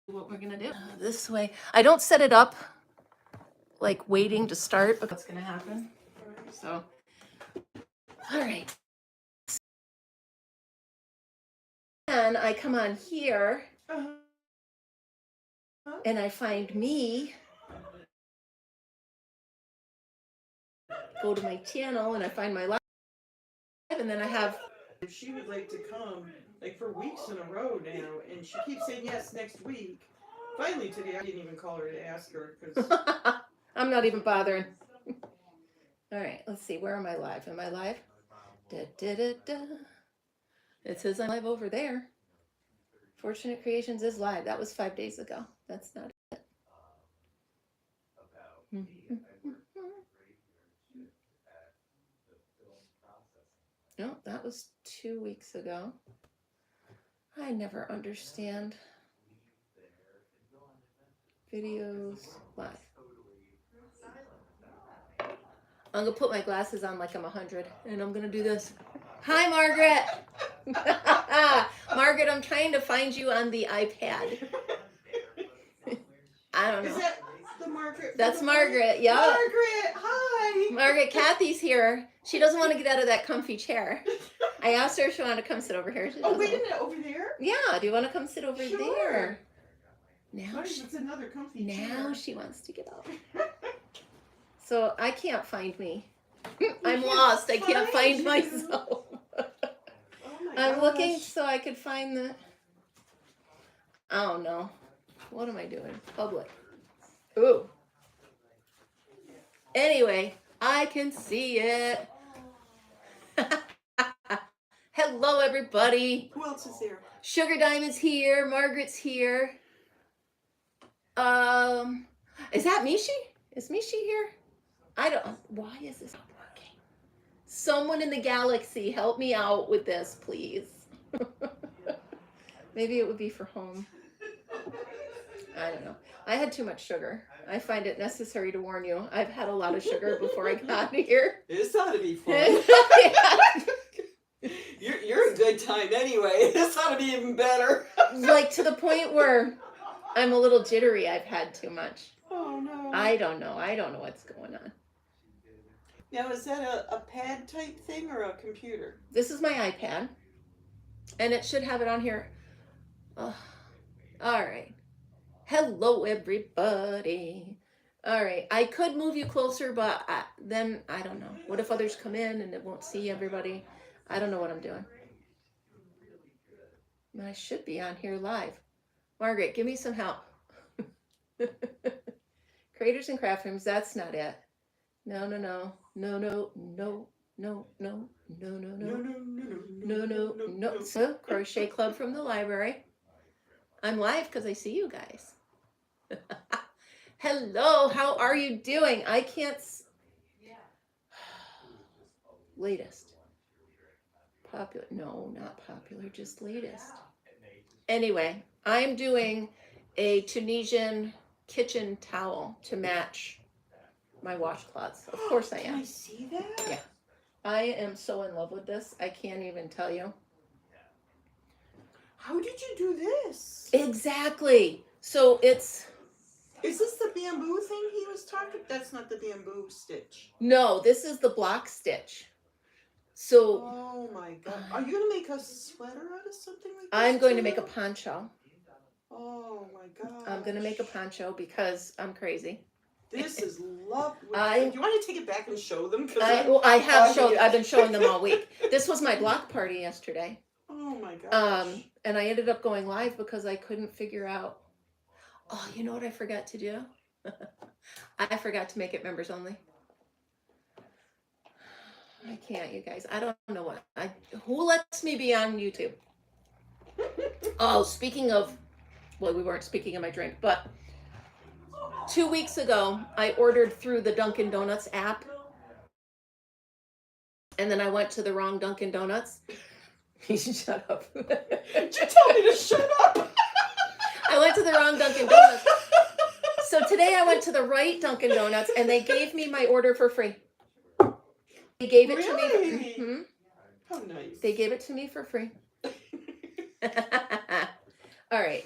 what we're gonna do this way. I don't set it up like waiting to start, but what's gonna happen. So, all right. And I come on here and I find me, go to my channel and I find my live, and then I have. She would like to come like for weeks in a row now, and she keeps saying yes next week. Finally today, I didn't even call her to ask her because I'm not even bothering. All right, let's see. Where am I live? Am I live? Da, da, da, da. It says I'm live over there. FortuneKnitt Creations is live. That was 5 days ago. That's not it. No, that was 2 weeks ago. I never understand videos live. I'm gonna put my glasses on like I'm 100, and I'm gonna do this. Hi, Margaret. Margaret, I'm trying to find you on the iPad. I don't know. Is that the Margaret? That's Margaret. Yeah. Margaret, hi. Margaret, Kathy's here. She doesn't want to get out of that comfy chair. I asked her if she wanted to come sit over here. Oh, wait a minute, over there? Yeah, do you want to come sit over Sure. there? Now it's another comfy chair. Now she wants to get out. So I can't find me. I'm lost. I can't find myself. I'm looking so I could find the. Oh no. What am I doing? Public. Ooh. Anyway, I can see it. Hello, everybody. Who else is there? Sugar Diamond's here. Margaret's here. Is that Mishi? Is Mishi here? I don't. Why is this not working? Someone in the galaxy, help me out with this, please. Maybe it would be for home. I don't know. I had too much sugar. I find it necessary to warn you. I've had a lot of sugar before I got here. This ought to be fun. You're a good time anyway. This ought to be even better. Like to the point where I'm a little jittery. I've had too much. Oh no. I don't know. I don't know what's going on. Now, is that a pad type thing or a computer? This is my iPad. And it should have it on here. Oh, all right. Hello, everybody. All right. I could move you closer, but then I don't know. What if others come in and it won't see everybody? I don't know what I'm doing. I should be on here live. Margaret, give me some help. Creators and craft rooms, that's not it. No, no, no. No, no, no, no, no, no, no, no, no, no. So, Crochet Club from the library. I'm live because I see you guys. Hello, how are you doing? I can't. Latest. Popular. No, not popular, just latest. Anyway, I'm doing a Tunisian kitchen towel to match my washcloths. Of course I am. Can I see that? Yeah. I am so in love with this. I can't even tell you. How did you do this? Exactly. So it's. Is this the bamboo thing he was talking? That's not the bamboo stitch. No, this is the block stitch. So. Oh my God. Are you going to make a sweater out of something like this? I'm going to make a poncho. Oh my God. I'm going to make a poncho because I'm crazy. This is lovely. Do you want to take it back and show them? I've been showing them all week. This was my block party yesterday. Oh my gosh. And I ended up going live because I couldn't figure out. Oh, you know what I forgot to do? I forgot to make it members only. I can't, you guys. I don't know what. Who lets me be on YouTube? Oh, speaking of, well, we weren't speaking of my drink, but 2 weeks ago, I ordered through the Dunkin' Donuts app. And then I went to the wrong Dunkin' Donuts. You should shut up. Did you tell me to shut up? I went to the wrong Dunkin' Donuts. So today I went to the right Dunkin' Donuts and they gave me my order for free. They gave it to me. Mm-hmm. How nice. They gave it to me for free. All right.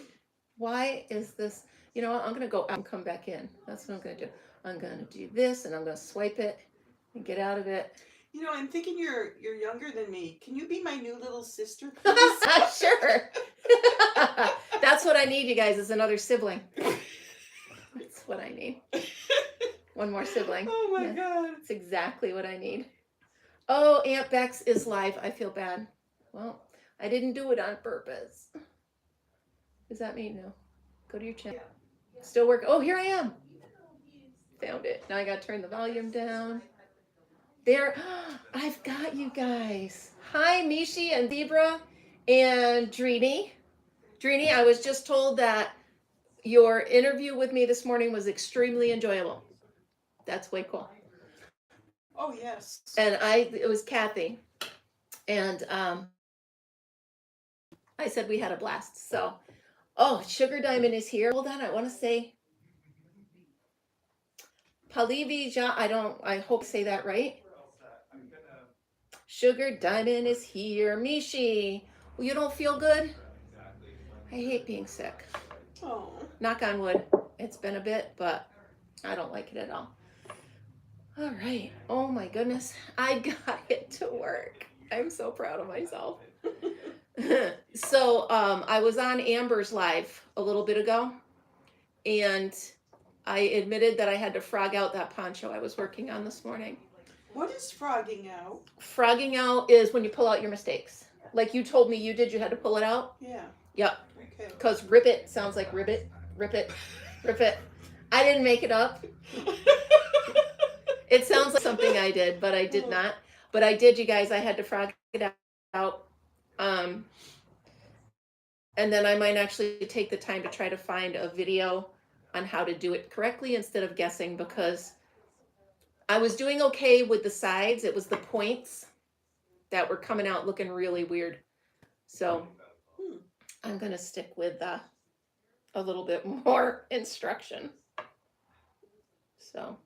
why is this? You know what? I'm going to go out and come back in. That's what I'm going to do. I'm going to do this and I'm going to swipe it and get out of it. You know, I'm thinking you're younger than me. Can you be my new little sister, please? Sure. That's what I need, you guys, is another sibling. That's what I need. One more sibling. Oh my Yeah, God. that's exactly what I need. Oh, Aunt Bex is live. I feel bad. Well, I didn't do it on purpose. Does that mean no? Go to your channel. Still work. Oh, here I am. Found it. Now I got to turn the volume down. There. I've got you guys. Hi, Mishi and Zebra and Drini. Drini, I was just told that your interview with me this morning was extremely enjoyable. That's way cool. Oh yes. And it was Kathy. And I said we had a blast. So, oh, Sugar Diamond is here. Hold on, I want to say Palivi Ja. I hope I say that right. Sugar Diamond is here. Mishi, well, you don't feel good? I hate being sick. Oh. Knock on wood. It's been a bit, but I don't like it at all. All right. Oh my goodness. I got it to work. I'm so proud of myself. So I was on Amber's live a little bit ago, and I admitted that I had to frog out that poncho I was working on this morning. What is frogging out? Frogging out is when you pull out your mistakes. Like you told me you did, you had to pull it out? Yeah. Yep. Okay. Because rip it sounds like ribbit, rip it, rip it. I didn't make it up. It sounds like something I did, but I did not. But I did, you guys. I had to frog it out. And then I might actually take the time to try to find a video on how to do it correctly instead of guessing, because I was doing okay with the sides. It was the points that were coming out looking really weird. So I'm going to stick with a little bit more instruction. So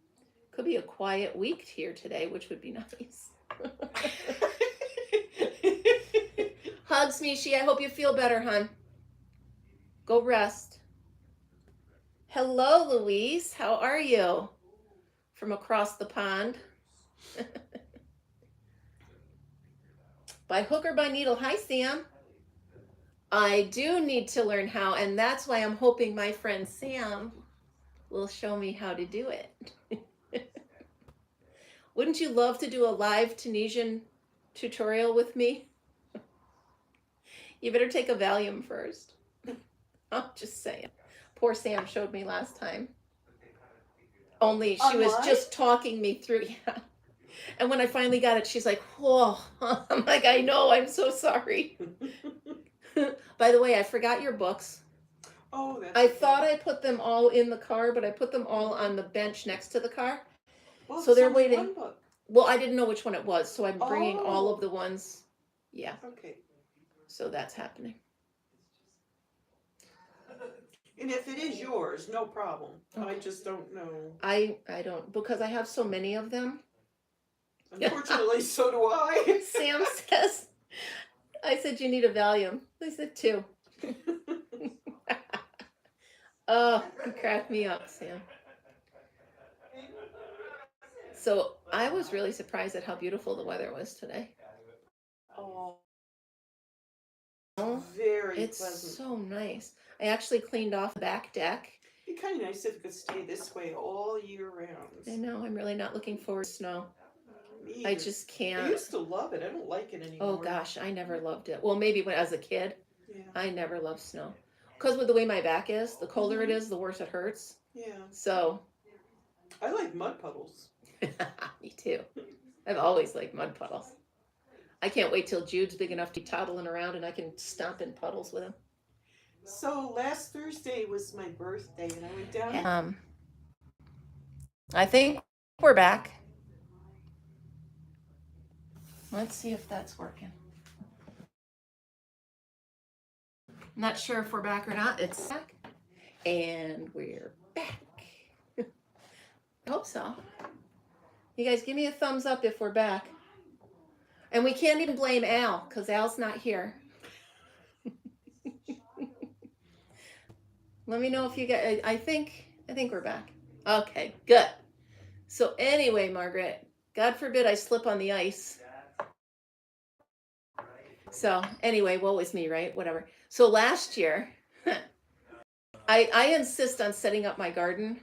could be a quiet week here today, which would be nice. Hugs, Mishi. I hope you feel better, hon. Go rest. Hello, Louise. How are you? From across the pond. By hook or by needle. Hi, Sam. I do need to learn how, and that's why I'm hoping my friend Sam will show me how to do it. Wouldn't you love to do a live Tunisian tutorial with me? You better take a Valium first. I'm just saying. Poor Sam showed me last time. Only she was just talking me through. Yeah. And when I finally got it, she's like, whoa. I'm like, I know, I'm so sorry. By the way, I forgot your books. Oh, that's I thought I put them all in the car, but I put them all on the bench next to the car. Well, so they're only waiting. one book. Well, I didn't know which one it was, so I'm bringing all of the ones. Yeah. Okay. So that's happening. And if it is yours, no problem. Okay. I just don't know. I don't, because I have so many of them. Unfortunately, so do I. Sam says, I said, you need a Valium. I said 2. Oh, you cracked me up, Sam. So I was really surprised at how beautiful the weather was today. Oh, very it's pleasant. So nice. I actually cleaned off the back deck. It'd be kind of nice if it could stay this way all year round. I know. I'm really not looking forward to snow. Me I just can't. I used to love it. I don't like it anymore. Oh gosh, I never loved it. Well, maybe when as a kid. Yeah. I never loved snow. Because with the way my back is, the colder it is, the worse it hurts. Yeah. So. I like mud puddles. Me too. I've always liked mud puddles. I can't wait till Jude's big enough to be toddling around and I can stomp in puddles with him. So last Thursday was my birthday and I went down. I think we're back. Let's see if that's working. I'm not sure if we're back or not. It's back. And we're back. I hope so. You guys give me a thumbs up if we're back. And we can't even blame Al, because Al's not here. Let me know if you get. I think we're back. Okay, good. So anyway, Margaret, God forbid I slip on the ice. So anyway, woe is me, right? Whatever. So last year, I insist on setting up my garden,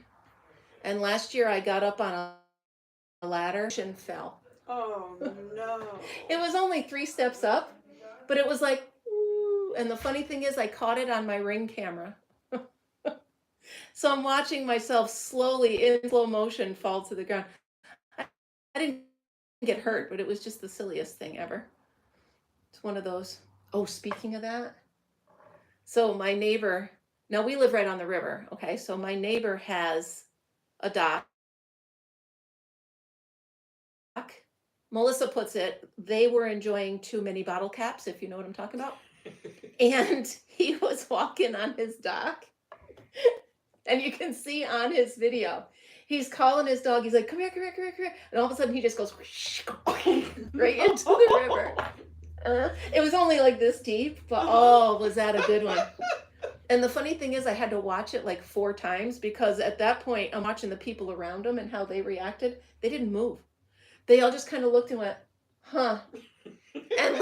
and last year I got up on a ladder and fell. Oh no. It was only 3 steps up, but it was like, ooh, and the funny thing is, I caught it on my Ring camera. So I'm watching myself slowly in slow motion fall to the ground. I didn't get hurt, but it was just the silliest thing ever. It's one of those. Oh, speaking of that, so my neighbor, now we live right on the river, okay? So my neighbor has a dock. Melissa puts it, they were enjoying too many bottle caps, if you know what I'm talking about. And he was walking on his dock, and you can see on his video, he's calling his dog. He's like, come here, come here, come here, come here. And all of a sudden he just goes right into the river. It was only like this deep, but oh, was that a good one. And the funny thing is, I had to watch it like 4 times because at that point, I'm watching the people around him and how they reacted. They didn't move. They all just kind of looked and went, huh. And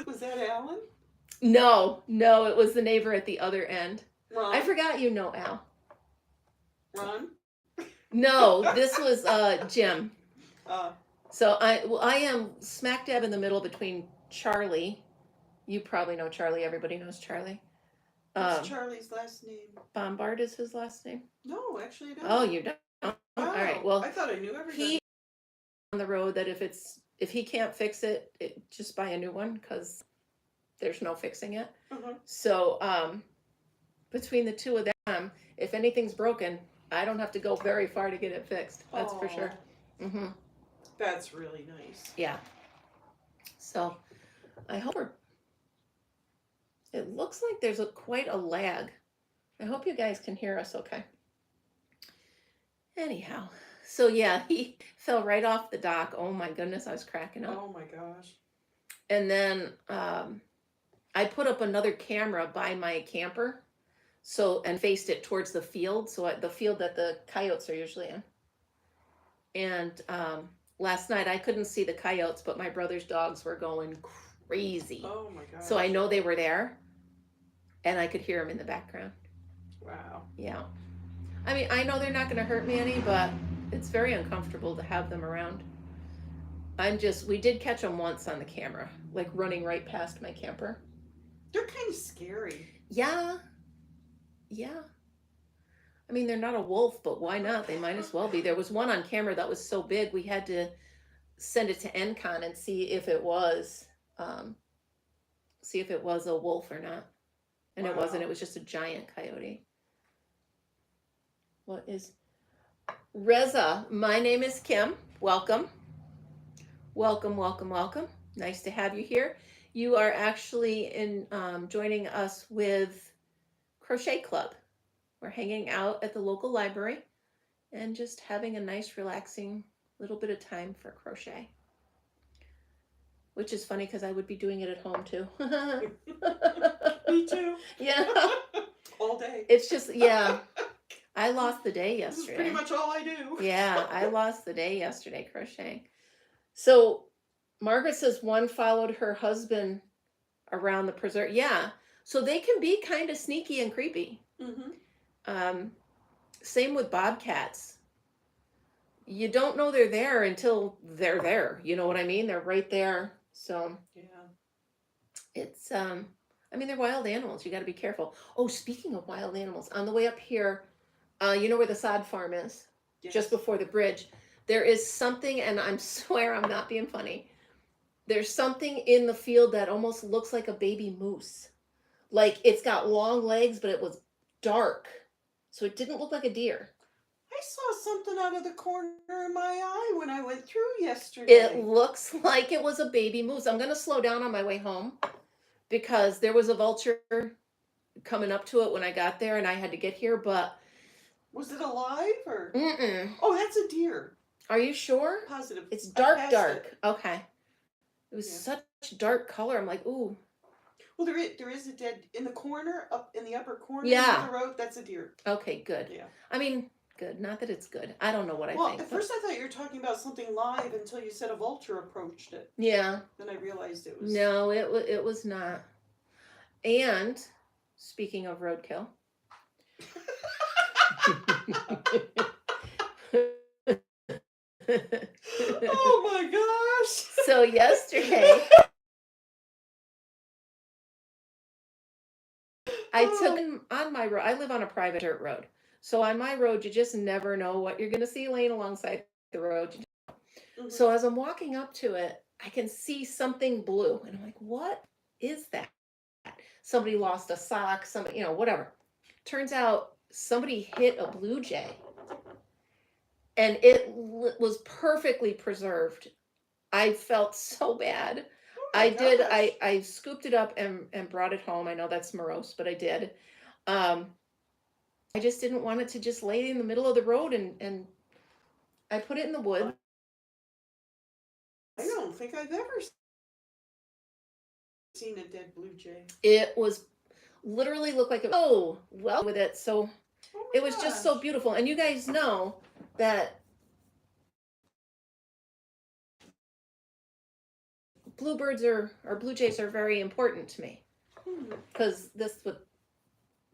was that Alan? No, it was the neighbor at the other end. Ron? I forgot you know Al. Ron? No, this was Jim. Uh, So I am smack dab in the middle between Charlie. You probably know Charlie. Everybody knows Charlie. what's Charlie's last name? Bombard is his last name. No, actually I don't. Oh, you don't? Wow. All right. Well, I thought I knew everybody. he on the road that if he can't fix it, just buy a new one because there's no fixing it. Uh-huh. So between the two of them, if anything's broken, I don't have to go very far to get it fixed. That's for sure. Mm-hmm. That's really nice. Yeah. So I hope it looks like there's quite a lag. I hope you guys can hear us okay. Anyhow, so yeah, he fell right off the dock. Oh my goodness, I was cracking up. Oh my gosh. And then I put up another camera by my camper, and faced it towards the field, the field that the coyotes are usually in. And last night I couldn't see the coyotes, but my brother's dogs were going crazy. Oh my gosh. So I know they were there, and I could hear them in the background. Wow. Yeah. I mean, I know they're not going to hurt me any, but it's very uncomfortable to have them around. We did catch them once on the camera, like running right past my camper. They're kind of scary. Yeah. Yeah. I mean, they're not a wolf, but why not? They might as well be. There was one on camera that was so big, we had to send it to NCON and see if it was a wolf or not. And It wasn't. It was just a giant coyote. What is Reza? My name is Kim. Welcome. Welcome, welcome, welcome. Nice to have you here. You are actually joining us with Crochet Club. We're hanging out at the local library and just having a nice, relaxing little bit of time for crochet. Which is funny because I would be doing it at home too. Me too. Yeah. All day. It's just, yeah. I lost the day This is yesterday. pretty much all I do. Yeah, I lost the day yesterday crocheting. So Margaret says one followed her husband around the preserve. Yeah, so they can be kind of sneaky and creepy. Mm-hmm. Same with bobcats. You don't know they're there until they're there. You know what I mean? They're right there. So yeah, it's I mean, they're wild animals. You got to be careful. Oh, speaking of wild animals, on the way up here, you know where the sod farm is? yes. Just before the bridge. There is something, and I swear I'm not being funny. There's something in the field that almost looks like a baby moose. Like it's got long legs, but it was dark. So it didn't look like a deer. I saw something out of the corner of my eye when I went through yesterday. It looks like it was a baby moose. I'm going to slow down on my way home because there was a vulture coming up to it when I got there and I had to get here, but... Was it alive or? Mm-mm. Oh, that's a deer. Are you sure? Positive. It's dark. It. Okay. It was such dark color. I'm like, ooh. Well, there is a dead in the corner, up in the upper corner Yeah. of the road. That's a deer. Okay, good. Yeah. I mean, good. Not that it's good. I don't know what I Well, think. at first I thought you were talking about something live until you said a vulture approached it. Yeah. Then I realized it was. No, it was not. And speaking of roadkill. Oh my gosh. So yesterday I took on my road. I live on a private dirt road. So on my road, you just never know what you're going to see laying alongside the road. So as I'm walking up to it, I can see something blue. And I'm like, what is that? Somebody lost a sock, somebody, whatever. Turns out somebody hit a blue jay and it was perfectly preserved. I felt so bad. I did. I scooped it up and brought it home. I know that's morose, but I did. I just didn't want it to just lay in the middle of the road, and I put it in the woods. I don't think I've ever seen a dead blue jay. It was literally looked like well with it. So it was just so beautiful. And you guys know that bluebirds or blue jays are very important to me because this would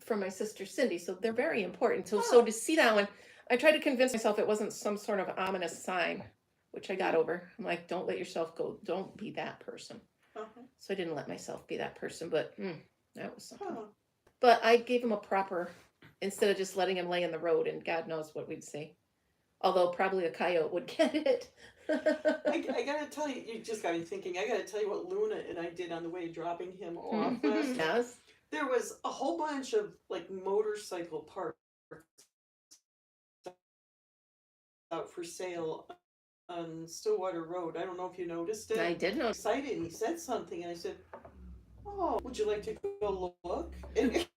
from my sister Cindy, so they're very important. So to see that one, I tried to convince myself it wasn't some sort of ominous sign, which I got over. I'm like, don't let yourself go. Don't be that person. So I didn't let myself be that person, but that was something. But I gave him a proper, instead of just letting him lay in the road, and God knows what we'd see. Although probably a coyote would get it. I gotta tell you, you just got me thinking. I gotta tell you what Luna and I did on the way dropping him off last. Yes. There was a whole bunch of like motorcycle parts out for sale on Stillwater Road. I don't know if you noticed it. I did notice. Excited, and he said something, and I said, "Oh, would you like to go look?" And he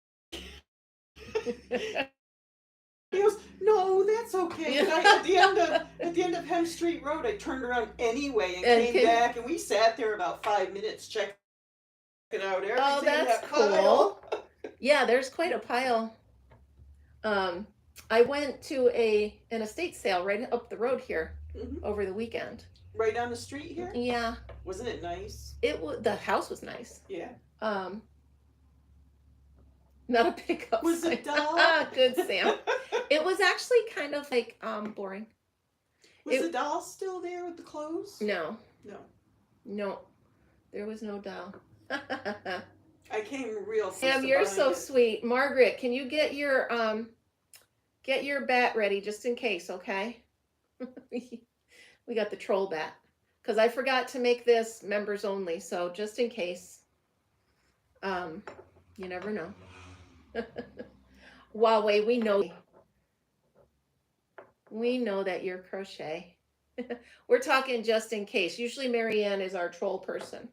goes, "No, that's okay." And at the end of Hem Street Road, I turned around anyway and came back, and we sat there about 5 minutes checking out everything. Oh, that's that cool. Yeah, there's quite a pile. I went to an estate sale right up the road here over the weekend. Right on the street here? Yeah. Wasn't it nice? The house was nice. Yeah. Not a pickup. Was it dull? Good, Sam. It was actually kind of like boring. Was the doll still there with the clothes? No. No. There was no doll. I came real close. Sam, you're so sweet. Margaret, can you get your bat ready just in case, okay? We got the troll bat. Because I forgot to make this members only, so just in case. You never know. Huawei, we know that you're crochet. We're talking just in case. Usually Marianne is our troll person.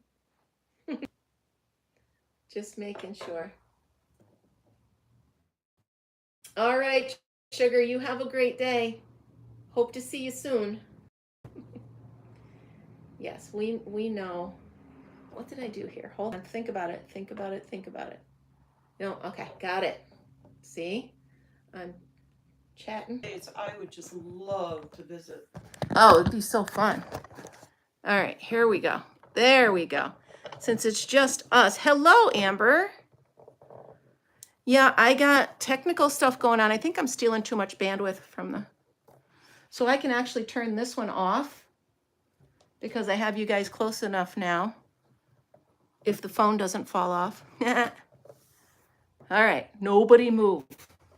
Just making sure. All right, sugar, you have a great day. Hope to see you soon. Yes, we know. What did I do here? Hold on. Think about it. No, okay, got it. See? I'm chatting. I would just love to visit. Oh, it'd be so fun. All right, here we go. There we go. Since it's just us. Hello, Amber. Yeah, I got technical stuff going on. I think I'm stealing too much bandwidth from the... So I can actually turn this one off because I have you guys close enough now. If the phone doesn't fall off. All right, nobody move.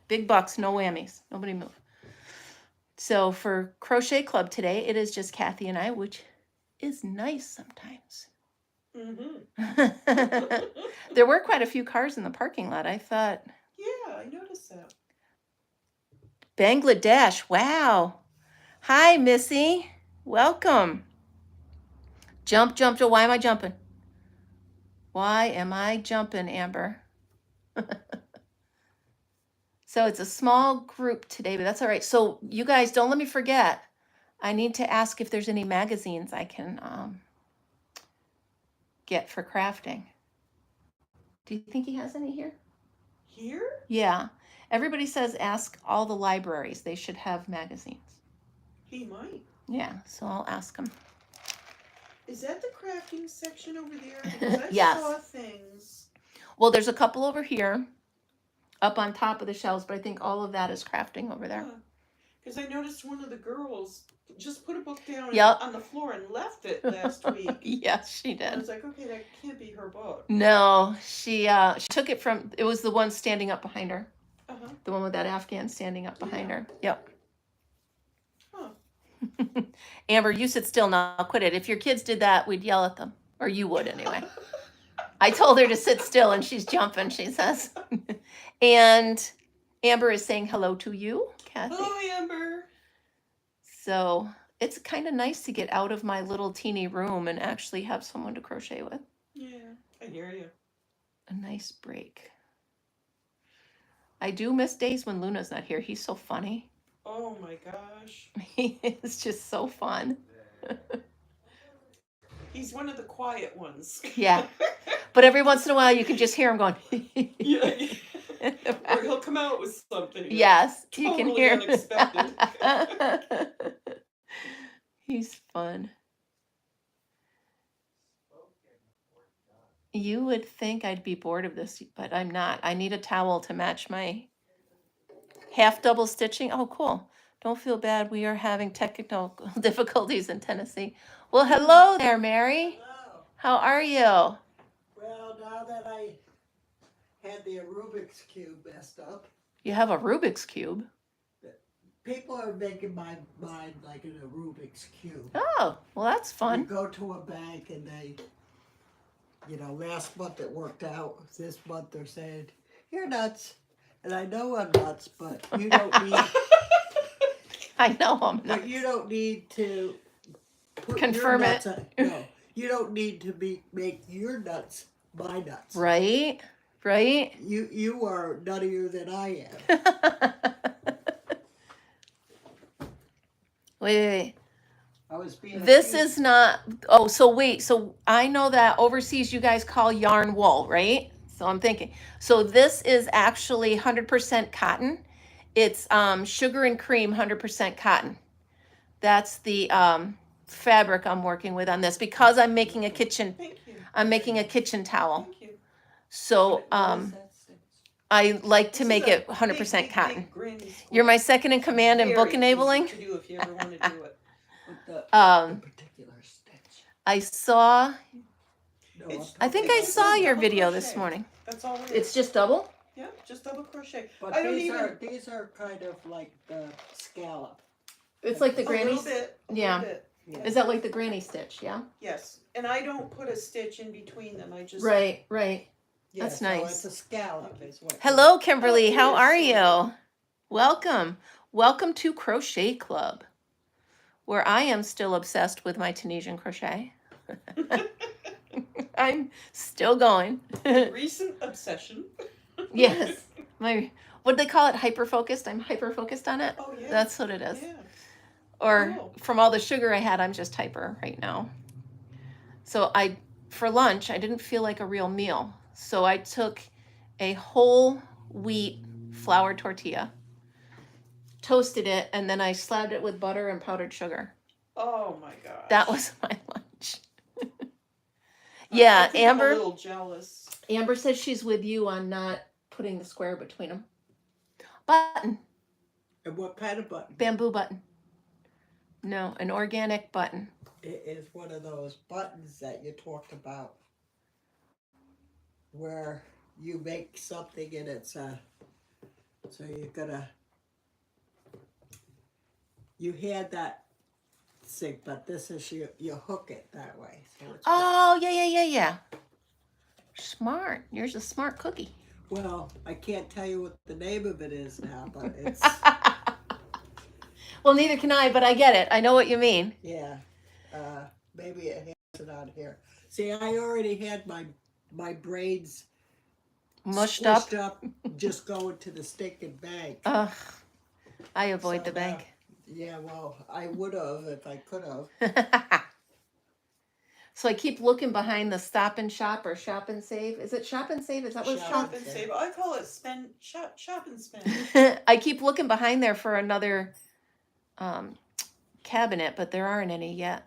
Big bucks, no whammies. Nobody move. So for Crochet Club today, it is just Kathy and I, which is nice sometimes. There were quite a few cars in the parking lot. I thought. Yeah, I noticed that. Bangladesh. Wow. Hi, Missy. Welcome. Jump. Why am I jumping? Why am I jumping, Amber? So it's a small group today, but that's all right. So you guys, don't let me forget. I need to ask if there's any magazines I can get for crafting. Do you think he has any here? Here? Yeah. Everybody says ask all the libraries. They should have magazines. He might. Yeah, so I'll ask him. Is that the crafting section over there? Because I Yes. saw things. Well, there's a couple over here up on top of the shelves, but I think all of that is crafting over there. Because I noticed one of the girls just put a book down Yep. on the floor and left it last week. Yes, she did. I was like, okay, that can't be her book. No, she took it from, it was the one standing up behind her. Uh-huh. The one with that Afghan standing up behind her. Yep. Huh. Amber, you sit still now. Quit it. If your kids did that, we'd yell at them. Or you would anyway. I told her to sit still and she's jumping, she says. And Amber is saying hello to you, Kathy. Hello, Amber. So it's kind of nice to get out of my little teeny room and actually have someone to crochet with. Yeah, I hear you. A nice break. I do miss days when Luna's not here. He's so funny. Oh my gosh. He is just so fun. He's one of the quiet ones. Yeah. But every once in a while you can just hear him going. Yeah. Or he'll come out with something. Yes, Totally you can hear. Unexpected. He's fun. You would think I'd be bored of this, but I'm not. I need a towel to match my half double stitching. Oh, cool. Don't feel bad. We are having technical difficulties in Tennessee. Well, hello there, Mary. Hello. How are you? Well, now that I had the Rubik's Cube messed up, You have a Rubik's Cube. people are making my mind like in a Rubik's Cube. Oh, well, that's You fun. go to a bank and they, last month it worked out. This month they're saying, you're nuts. And I know I'm nuts, but you don't need, I know I'm not. but you don't need to put Confirm your it. nuts on, no, you don't need to make your nuts my nuts. Right? Right? You are nuttier than I am. Wait. I was being This accused- is not, oh, so wait, so I know that overseas you guys call yarn wool, right? So I'm thinking, so this is actually 100% cotton. It's sugar and cream, 100% cotton. That's the fabric I'm working with on this because I'm making a kitchen, Thank you. I'm making a kitchen towel. Thank you. So What is that stitch? I like to This make is a it 100% big, cotton. big granny You're square. my second in command in book Very enabling. easy to do if you ever want to do it. With the particular stitch. I saw, No, It's- I think It's I just saw your double video crochet. this morning. That's all it is. It's just double? Yeah, just double crochet. but I don't these even. are kind of like the scallop. It's like the A granny. little bit. A yeah. little bit. Yeah. Is that like the granny stitch? Yeah. Yes. And I don't put a stitch in between them. I just. Right, right. Yeah, That's so nice. it's a scallop is what. Hello, Kimberly. Oh, How yes, are sure. you? Welcome. Welcome to Crochet Club, where I am still obsessed with my Tunisian crochet. I'm still going. Recent obsession. Yes. What do they call it? Hyper focused. I'm hyper focused on it. Oh yeah. That's what it is. Yeah. Or Cool. from all the sugar I had, I'm just hyper right now. So for lunch, I didn't feel like a real meal. So I took a whole wheat flour tortilla, toasted it, and then I slapped it with butter and powdered sugar. Oh my gosh. That was my lunch. I Yeah, think I'm a Amber. little jealous. Amber says she's with you on not putting the square between them. Button. And what kind of button? Bamboo button. No, an organic button. It is one of those buttons that you talked about, where you make something and it's so you had that thing, but this is you hook it that way. So it's Oh, yeah. Smart. You're a smart cookie. well, I can't tell you what the name of it is now, but it's Well, neither can I, but I get it. I know what you mean. yeah. Maybe it has it on here. See, I already had my braids Mushed up. squished up, just going to the stinking bank. Ugh. I avoid So the bank. Yeah, well, I would have if I could have. So I keep looking behind the Stop and Shop or Shop and Save. Is it Shop and Save? Is that what it's Shop called? Shop and save. I call it shop and spend. I keep looking behind there for another cabinet, but there aren't any yet.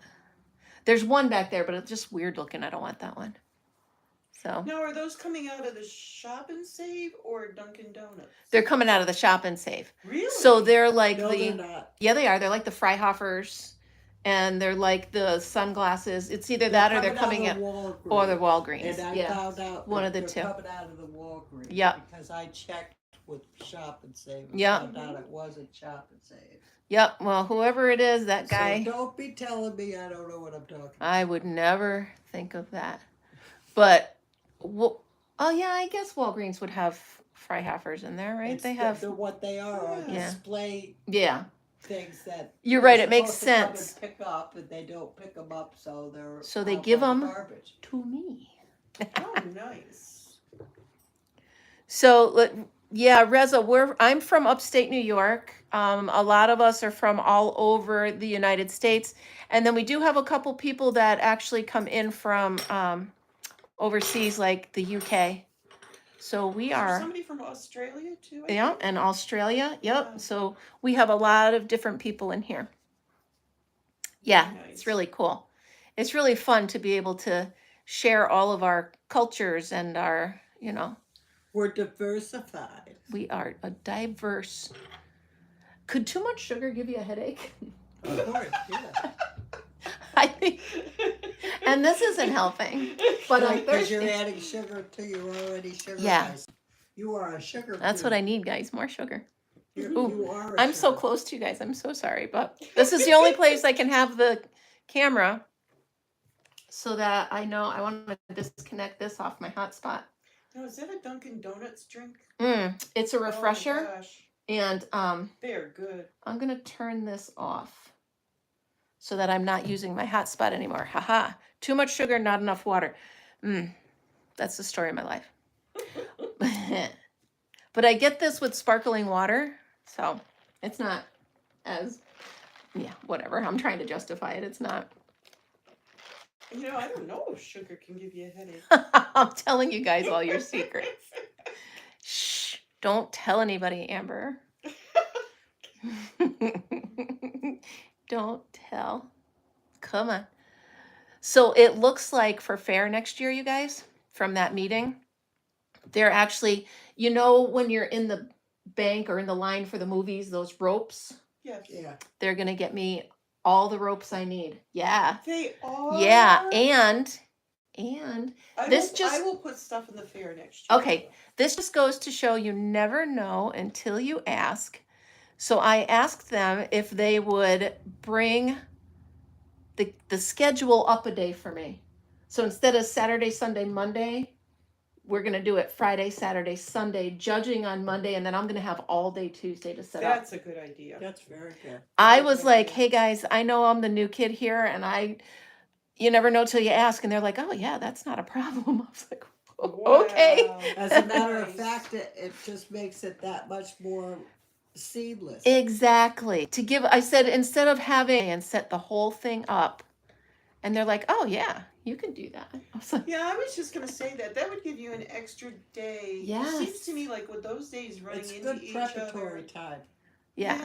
There's one back there, but it's just weird looking. I don't want that one. So Now, are those coming out of the shop and save or Dunkin' Donuts? they're coming out of the Shop and Save. Really? So they're like No, the they're not. yeah, they are. They're like the Freihofers, and they're like the sunglasses. It's either that or they're coming out out of the or the Walgreens. Walgreens. And I Yeah, found out one of the they're two. coming out of the Walgreens. Yep. Because I checked with Shop and Save and Yep. found out it wasn't Shop and Save. Yep. Well, whoever it is, that guy. So don't be telling me I don't know what I'm talking about. I would never think of that. But oh yeah, I guess Walgreens would have Freihofers in there, right? They have. They're what they are Yeah. display Yeah. things that You're they're right. It makes supposed to come and sense. pick up, and they don't pick them up, so they're So they out give by the 'em garbage. To me. Oh, nice. So yeah, Reza, I'm from upstate New York. A lot of us are from all over the United States, and then we do have a couple people that actually come in from overseas, like the UK. So we Is there are. somebody from Australia too? I Yeah, think? and Australia. Yep. Yeah. So we have a lot of different people in here. Yeah, Nice. it's really cool. It's really fun to be able to share all of our cultures and our, We're diversified. we are a diverse. Could too much sugar give you a headache? Of course, yeah. I think, and this isn't helping, but I'm Because you're thirsty. adding sugar to your already sugar. Yeah. Guys. You are a sugar. That's what I need, guys. More sugar. You are. I'm so close to you guys. I'm so sorry, but this is the only place I can have the camera so that I know I want to disconnect this off my hotspot. Now, is that a Dunkin' Donuts drink? It's a refresher, Oh my gosh. and They're good. I'm gonna turn this off so that I'm not using my hotspot anymore. Haha! Too much sugar, not enough water. That's the story of my life. But I get this with sparkling water, so it's not as whatever. I'm trying to justify it. It's not. I don't know if sugar can give you a headache. I'm telling you guys all your secrets. Shh! Don't tell anybody, Amber. Don't tell. Come on. So it looks like for fair next year, you guys, from that meeting, they're actually, when you're in the bank or in the line for the movies, those ropes, Yes. Yeah. they're going to get me all the ropes I need. Yeah. They are. Yeah. And I will put stuff in the fair next year. okay, this just goes to show you never know until you ask. So I asked them if they would bring the schedule up a day for me. So instead of Saturday, Sunday, Monday, we're going to do it Friday, Saturday, Sunday, judging on Monday, and then I'm going to have all day Tuesday to set up. That's a good idea. That's very good. I was like, hey guys, I know I'm the new kid here, and you never know till you ask. And they're like, oh yeah, that's not a problem. I was like, okay. Wow. As a matter of Nice. fact, it just makes it that much more seamless. Exactly. I said, instead of having and set the whole thing up, and they're like, oh yeah, you can do that. I was like, Yeah, I was just gonna say that would give you an extra day. Yes. It seems to me like with those days running It's into good each preparatory other. time. yeah,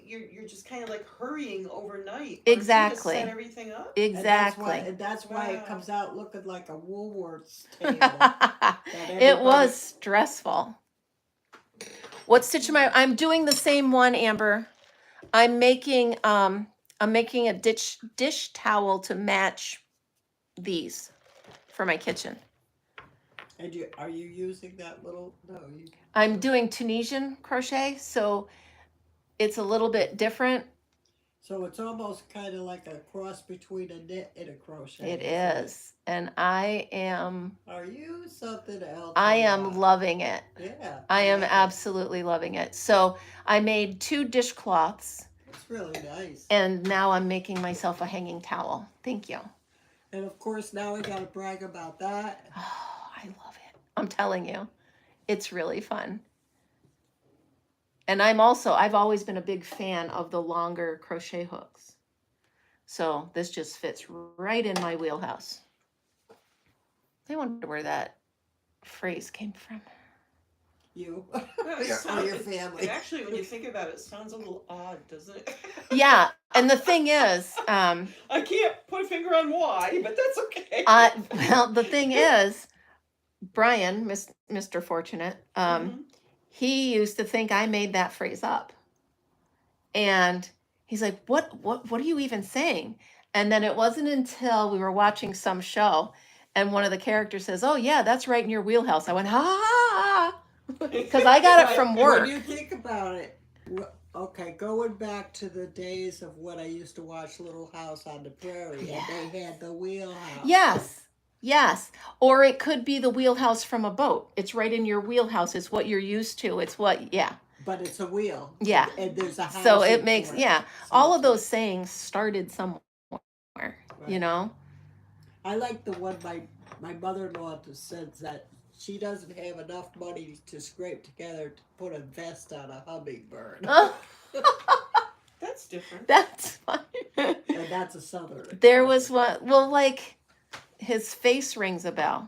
You're just kind of like hurrying overnight. Exactly. To set everything up. Exactly. And that's why Wow. it comes out looking like a Woolworths table. that It everybody- was stressful. What stitch am I'm doing the same one, Amber. I'm making a dish towel to match these for my kitchen. And are you using that little? No, you. I'm doing Tunisian crochet, so it's a little bit different. So it's almost kind of like a cross between a knit and a crochet. It isn't is, and I am Are you something else? loving it. Yeah. I am yeah. absolutely loving it. So I made 2 dishcloths, It's really nice. and now I'm making myself a hanging towel. Thank you. And of course, now we got to brag about that. Oh, I love it. I'm telling you, it's really fun. And I've always been a big fan of the longer crochet hooks. So this just fits right in my wheelhouse. I wonder where that phrase came from. You Well, or your family. Actually, when you think about it, it sounds a little odd, doesn't it? Yeah, and the thing is, I can't put a finger on why, but that's okay. well, the thing is, Brian, Mr. Fortunate, he used to think I made that phrase up, and he's like, "What are you even saying?" And then it wasn't until we were watching some show, and one of the characters says, "Oh yeah, that's right in your wheelhouse." I went, "Ha ha ha," because I got it from work. When you think about it, okay, going back to the days of when I used to watch Little House on the Prairie, and they had the wheelhouse. Yes. Yes. Or it could be the wheelhouse from a boat. It's right in your wheelhouse. It's what you're used to. It's what, yeah. But it's a wheel. Yeah. And there's a house. So it makes, yeah. So all of those sayings started somewhere, right. you know? I like the one my mother-in-law says that she doesn't have enough money to scrape together to put a vest on a hummingbird. That's different. That's funny. And that's a Southern. There was one, well, like, his face rings a bell.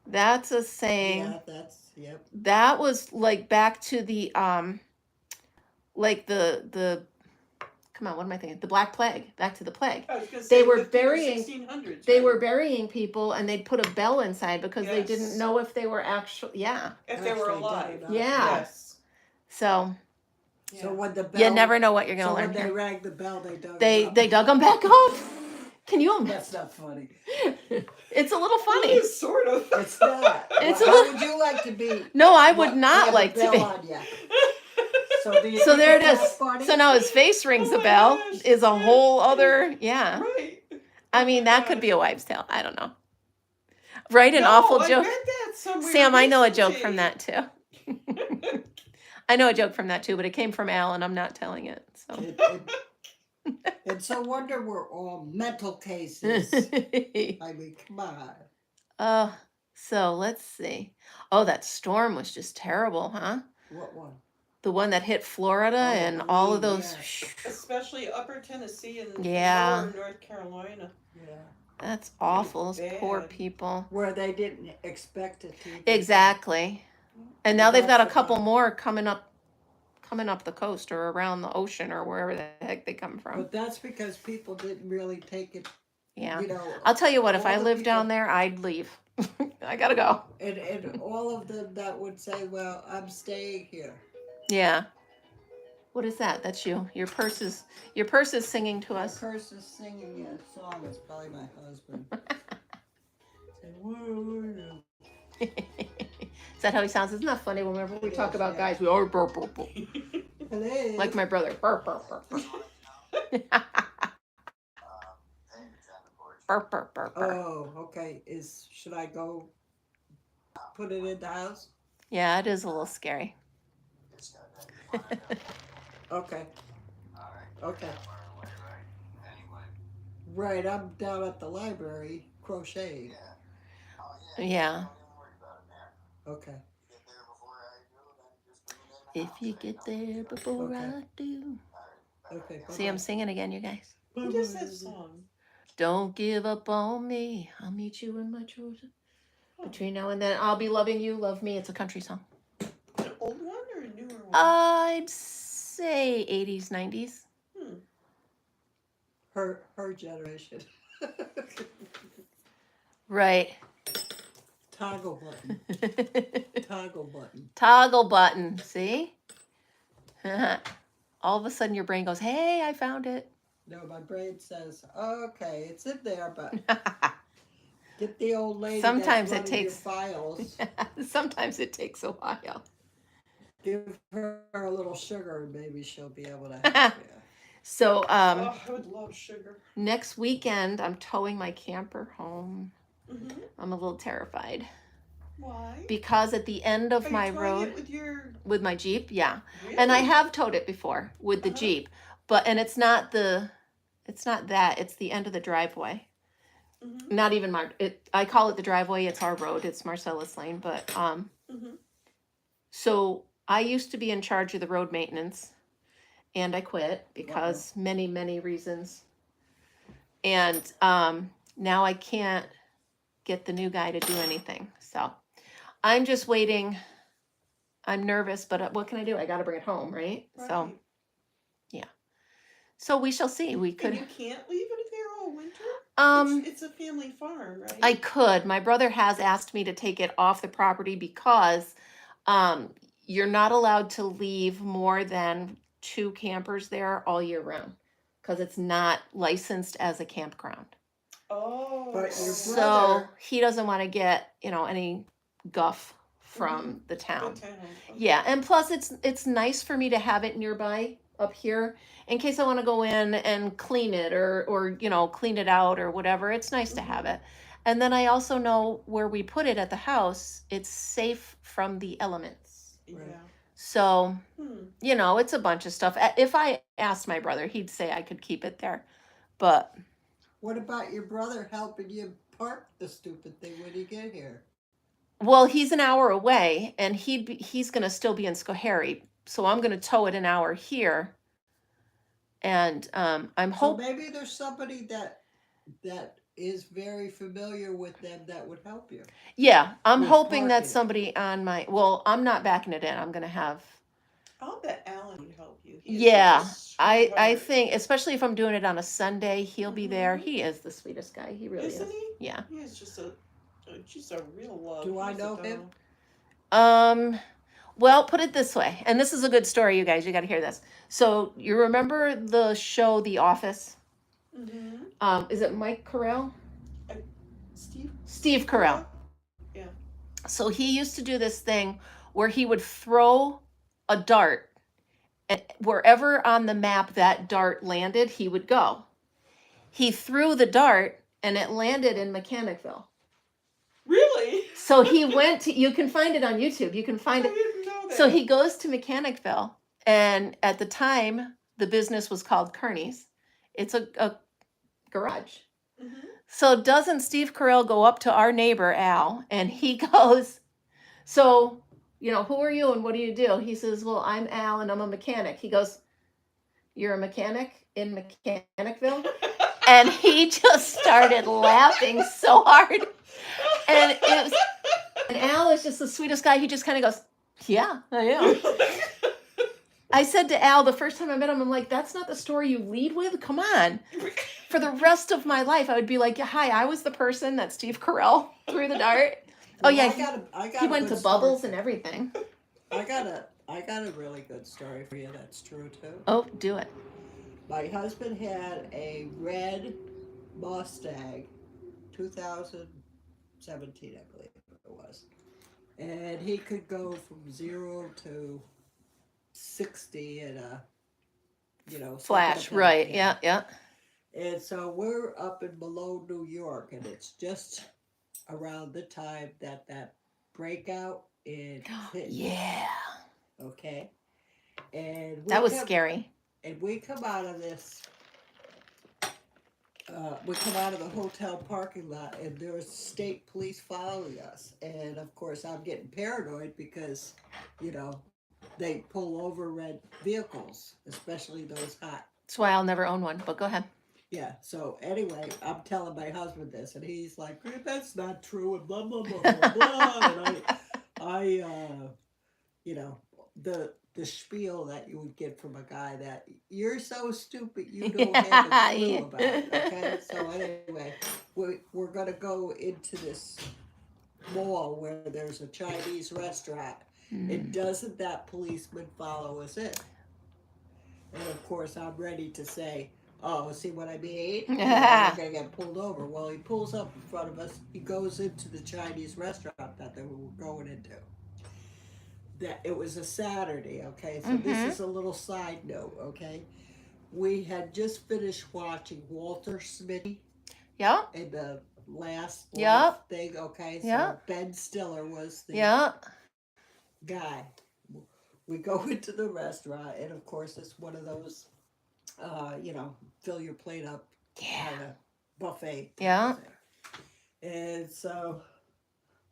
That's a saying. Yeah, that's, yep. That was like back to the like the come on, what am I thinking? The Black Plague. Back to the plague. They were burying they were burying people, and they'd put a bell inside because they didn't know if they were actually if they were alive. Yeah. Yes. So when the bell, you never know what you're gonna so learn. When they here. rang the bell, they dug they dug them back up. Can you imagine? That's not funny. It's a little funny. It is sort of. It's not. It's How a little... would you like to be? No, I would not like to be. So there it is. So now his face rings a bell. Gosh. Is a whole other, yeah. Right. I mean, that could be a wives' tale. I don't know. Right? An awful I joke. read that somewhere Sam, I know a joke recently. from that too. I know a joke from that too, but it came from Al, and I'm not telling it. So. It's a wonder we're all mental cases. I mean, come on. So let's see. Oh, that storm was just terrible, huh? What one? The one that hit Florida and all of those. Yeah. Especially Upper Tennessee and Yeah. Lower North Carolina. Yeah. That's awful. Those Bad. poor people. Where they didn't expect it to. Exactly. And now they've got a couple more coming up the coast or around the ocean or wherever the heck they come from. But that's because people didn't really take it. Yeah. You know, I'll tell you what, if I lived people, down there, I'd leave. I gotta go. And all of them that would say, well, I'm staying here. Yeah. What is that? That's you. Your purse is singing to us. My purse is singing a song. It's probably my husband. Is that how he sounds? Isn't that funny? Whenever we talk about guys, we are burp, burp, burp. Hello. Like my brother. Burp, burp, burp, burp. Burp, burp, burp, burp. Oh, okay. Should I go put it in the house? Yeah, it is a little scary. Okay. Okay. Right, I'm down at the library crocheting. Yeah. Okay. If you get there before Okay. I do. Okay. See, I'm singing again, you guys. What is that song? Don't give up on me. I'll meet you in my chosen. Between now and then, I'll be loving you. Love me. It's a country song. An old one or a newer one? I'd say 80s, 90s. Her generation. Right. Toggle button. Toggle button. Toggle button. See? All of a sudden, your brain goes, "Hey, I found it." No, my brain says, okay, it's in there, but get the old lady. Sometimes that's it running takes- your files. Sometimes it takes a while. Give her a little sugar, and maybe she'll be able to help you. So, I would love sugar. next weekend, I'm towing my camper home. Mm-hmm. I'm a little terrified Why? because at the end of Are my you towing road it with your... with my Jeep, yeah, Really? and I have towed it before with the Uh-huh. Jeep, and it's not that. It's the end of the driveway. Mm-hmm. Not even I call it the driveway. It's our road. It's Marcellus Lane, but Mm-hmm. So I used to be in charge of the road maintenance, and I quit because many reasons. And now I can't get the new guy to do anything. So I'm just waiting. I'm nervous, but what can I do? I got to bring it home, right? So Right. yeah. So we shall see. We could. And you can't leave it there all winter? Um, It's a family farm, right? I could. My brother has asked me to take it off the property because you're not allowed to leave more than 2 campers there all year round because it's not licensed as a campground. Oh. But your So brother- he doesn't want to get, any guff from the the town. town. Okay. Yeah, and plus it's nice for me to have it nearby up here in case I want to go in and clean it or clean it out or whatever. It's nice to have it. And then I also know where we put it at the house, it's safe from the elements. Yeah. So, Hmm. it's a bunch of stuff. If I asked my brother, he'd say I could keep it there. But What about your brother helping you park the stupid thing when you get here? well, he's an hour away and he's going to still be in Schoharie. So I'm going to tow it an hour here. And I'm So hoping. maybe there's somebody that is very familiar with them that would help you. Yeah, I'm with hoping that parking. somebody on my. Well, I'm not backing it in. I'm going to have. I'll bet Alan would help you. He is Yeah, such a I sweetheart. think especially if I'm doing it on a Sunday, he'll be there. Mhm. He is the sweetest guy. He really Isn't is. he? Yeah. He is just a real love. Do I He's a know him? Um. Well, put it this way, and this is a good story, you guys. You got to hear this. So you remember the show The Office? Mm-hmm. Is it Mike Carell? Steve? Steve Carell. Yeah. So he used to do this thing where he would throw a dart, and wherever on the map that dart landed, he would go. He threw the dart, and it landed in Mechanicville. Really? So he went to. You can find it on YouTube. You can find I it. didn't know that. So he goes to Mechanicville, and at the time, the business was called Kearney's. It's a garage. Mm-hmm. So doesn't Steve Carell go up to our neighbor, Al, and he goes, so, who are you and what do you do? He says, well, I'm Al and I'm a mechanic. He goes, you're a mechanic in Mechanicville? And he just started laughing so hard. And Al is just the sweetest guy. He just kind of goes, yeah, I am. I said to Al the first time I met him, I'm like, that's not the story you lead with? Come on. For the rest of my life, I would be like, hi, I was the person that Steve Carell threw the dart. Well, oh, yeah. I got He a went to good Bubbles story. and everything. I got a really good story for you that's true too. Oh, do it. My husband had a red Mustang, 2017, I believe it was, and he could go from 0 to 60 in a, Flash, second right. attempt, Yeah. And so we're up in Malone, New York, and it's just around the time that breakout in hit. Yeah. Okay. And That was scary. And we come out of this. We come out of the hotel parking lot, and there's state police following us. And of course, I'm getting paranoid because, they pull over red vehicles, especially those hot. That's why I'll never own one, but go ahead. Yeah, so anyway, I'm telling my husband this, and he's like, that's not true, and blah, blah, blah, blah, blah. And the spiel that you would get from a guy that, you're so stupid, you don't have a clue about it, okay? So anyway, we're going to go into this mall where there's a Chinese restaurant, and doesn't that policeman follow us in? And of course, I'm ready to say, oh, see what I mean? We're going to get pulled over. Well, he pulls up in front of us. He goes into the Chinese restaurant that they were going into. That it was a Saturday, okay? So this is a little side note, okay? We had just finished watching Walter Smitty. Yeah. In the last thing, okay? So Ben Stiller was the guy. We go into the restaurant, and of course, it's one of those, fill your plate up kind of buffet. Yeah. And so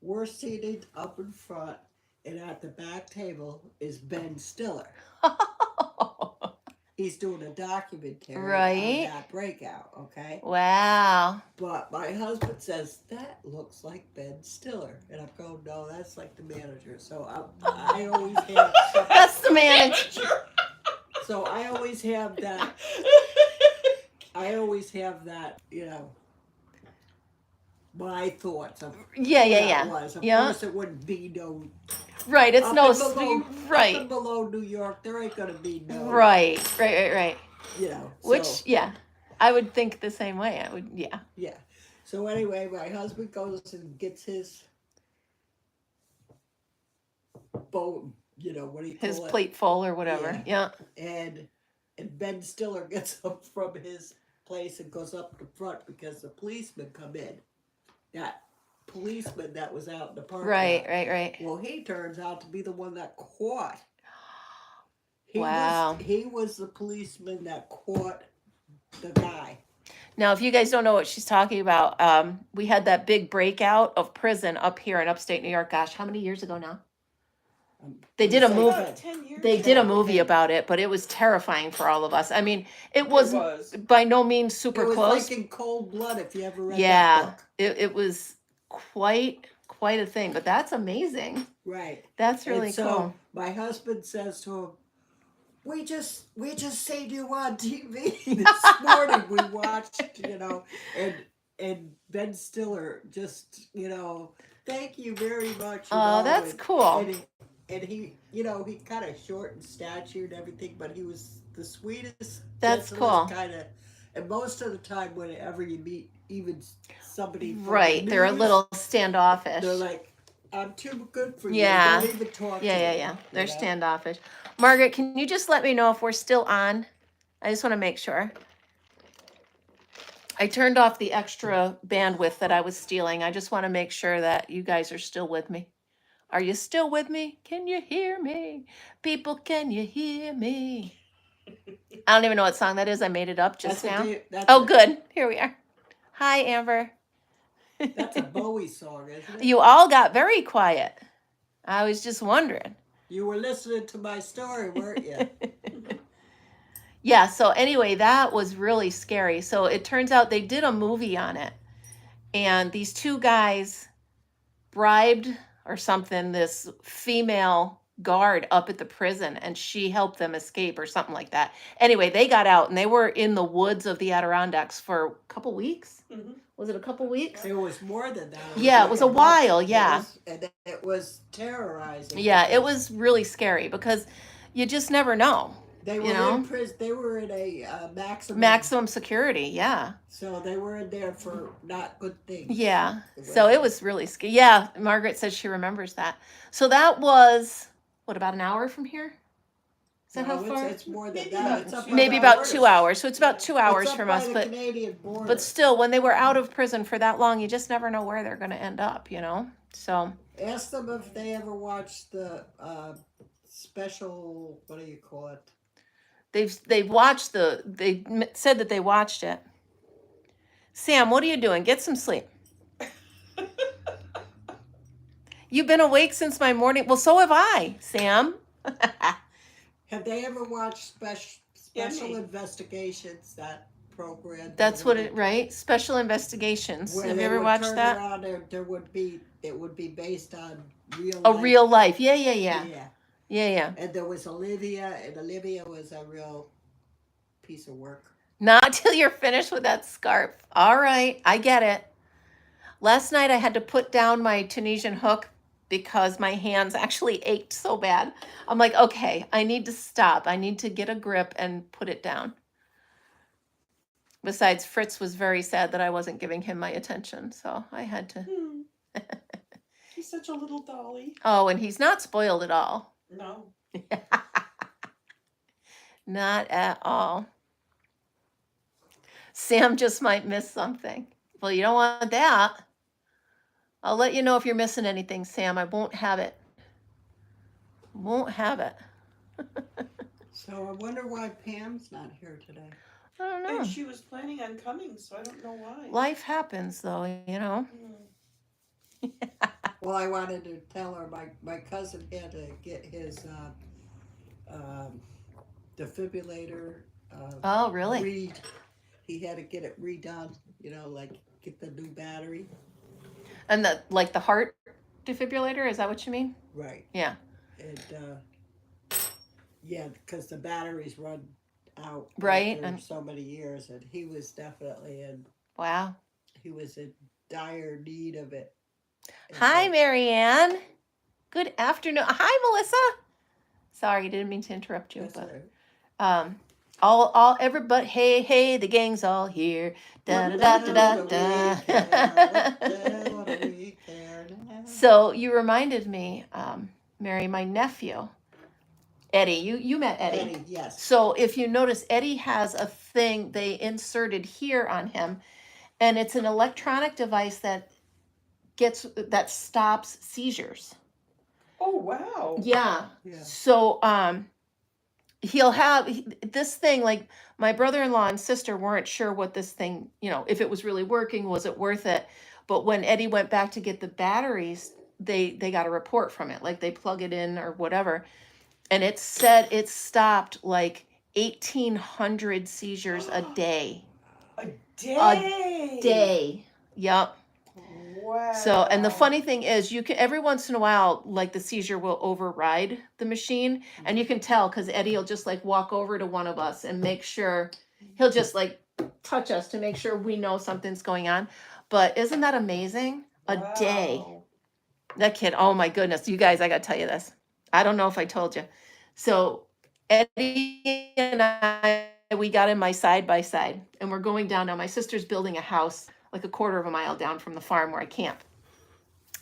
we're seated up in front, and at the back table is Ben Stiller. he's doing a documentary on Right. that breakout. Okay. Wow. But my husband says that looks like Ben Stiller, and I'm going, no, that's like the manager. So I always have something. That's the manager. So I always have that. I always have that. My thoughts of Yeah, who yeah, that yeah. was. Of Yeah. course, it wouldn't be no Right. It's up no and below. Up right. and below New York, there ain't gonna be no. Right. Right. Right. Right. Which, So yeah, I would think the same way. I would, yeah. yeah. So anyway, my husband goes and gets his boat. What do you His call it? plate full or whatever. Yeah. And Ben Stiller gets up from his place and goes up the front because the policemen come in. That policeman that was out in the park. Right. Right. Right. Well, he turns out to be the one that caught. Wow. He was the policeman that caught the guy. Now, if you guys don't know what she's talking about, we had that big breakout of prison up here in upstate New York. Gosh, how many years ago now? They did a It's movie. About 10 years They did a ago. movie about it, but it was terrifying for all of us. I mean, it was, was. by no means super It was close. like in Cold Blood. If you ever read Yeah, that book. it was quite a thing. But that's amazing. Right. That's really And so cool. my husband says to him, we just seen you on TV this morning. We watched, and Ben Stiller just, thank you very much. Oh, that's cool. And he kind of short and statured and everything, but he was the sweetest, That's gentlest cool. kind of. And most of the time, whenever you meet even somebody from Right, the they're a news, little standoffish. they're like, I'm too good for Yeah. you. Don't even talk to Yeah, me. yeah. They're standoffish. Margaret, can you just let me know if we're still on? I just want to make sure. I turned off the extra bandwidth that I was stealing. I just want to make sure that you guys are still with me. Are you still with me? Can you hear me? People, can you hear me? I don't even know what song that is. I made it up just now. Oh, good. Here we are. Hi, Amber. That's a Bowie song, isn't it? You all got very quiet. I was just wondering. You were listening to my story, weren't you? Yeah, so anyway, that was really scary. So it turns out they did a movie on it. And these two guys bribed or something this female guard up at the prison, and she helped them escape or something like that. Anyway, they got out and they were in the woods of the Adirondacks for a couple weeks. Mm-hmm. Was it a couple weeks? It was more than that. Yeah, it was a while. Yeah. It was terrorizing. Yeah, it was really scary because you just never know. They were in prison. They were in a maximum security. Yeah. So they were in there for not good things. Yeah. So it was really scary. Yeah, Margaret says she remembers that. So that was what, about an hour from here? Is that how far? It's more than that. It's maybe about 2 hours. So it's about 2 hours it's up from by us. the But Canadian border. But still, when they were out of prison for that long, you just never know where they're going to end up. So ask them if they ever watched the special. What do you call it? They've watched they said that they watched it. Sam, what are you doing? Get some sleep. You've been awake since my morning. Well, so have I, Sam. Have they ever watched special investigations? That program. That's what it, right? Special Investigations. Where have you ever watched that? Around, it would be based on real life. Yeah. Yeah. And there was Olivia, and Olivia was a real piece of work. Not till you're finished with that scarf. All right, I get it. Last night I had to put down my Tunisian hook because my hands actually ached so bad. I'm like, okay, I need to stop. I need to get a grip and put it down. Besides, Fritz was very sad that I wasn't giving him my attention, so I had to. He's such a little dolly. Oh, and he's not spoiled at all. No. Not at all. Sam just might miss something. Well, you don't want that. I'll let you know if you're missing anything, Sam. I won't have it. Won't have it. So I wonder why Pam's not here today. I don't know. And she was planning on coming, so I don't know why. Life happens, though, Well, I wanted to tell her my cousin had to get his defibrillator Oh, really? He had to get it redone. Like get the new battery. And the heart defibrillator, is that what you mean? Right. Yeah. And yeah, because the batteries run out Right. after And so many years, and he was definitely in. wow. He was in dire need of it. And Hi, so Marianne. Good afternoon. Hi, Melissa. Sorry, didn't mean to interrupt you, that's but right. um, all everybody. Hey, the gang's all here. Da What da the da hell da do we care? What the da. hell do we care now? So you reminded me, Mary, my nephew Eddie. You met Eddie. Eddie, yes. So if you notice, Eddie has a thing they inserted here on him, and it's an electronic device that stops seizures. Oh wow. Yeah. Yeah. So he'll have this thing, like my brother-in-law and sister weren't sure what this thing, if it was really working, was it worth it? But when Eddie went back to get the batteries, they got a report from it, like they plug it in or whatever, and it said it stopped like 1,800 seizures a day. A A day. day. Yep. Wow. So, and the funny thing is, you can every once in a while, like the seizure will override the machine, and you can tell because Eddie will just like walk over to one of us and make sure he'll just like touch us to make sure we know something's going on. But isn't that amazing? A day. Wow. That kid, oh my goodness, you guys, I gotta tell you this. I don't know if I told you. So Eddie and we got in my side by side, and we're going down now. My sister's building a house like a quarter of a mile down from the farm where I camp.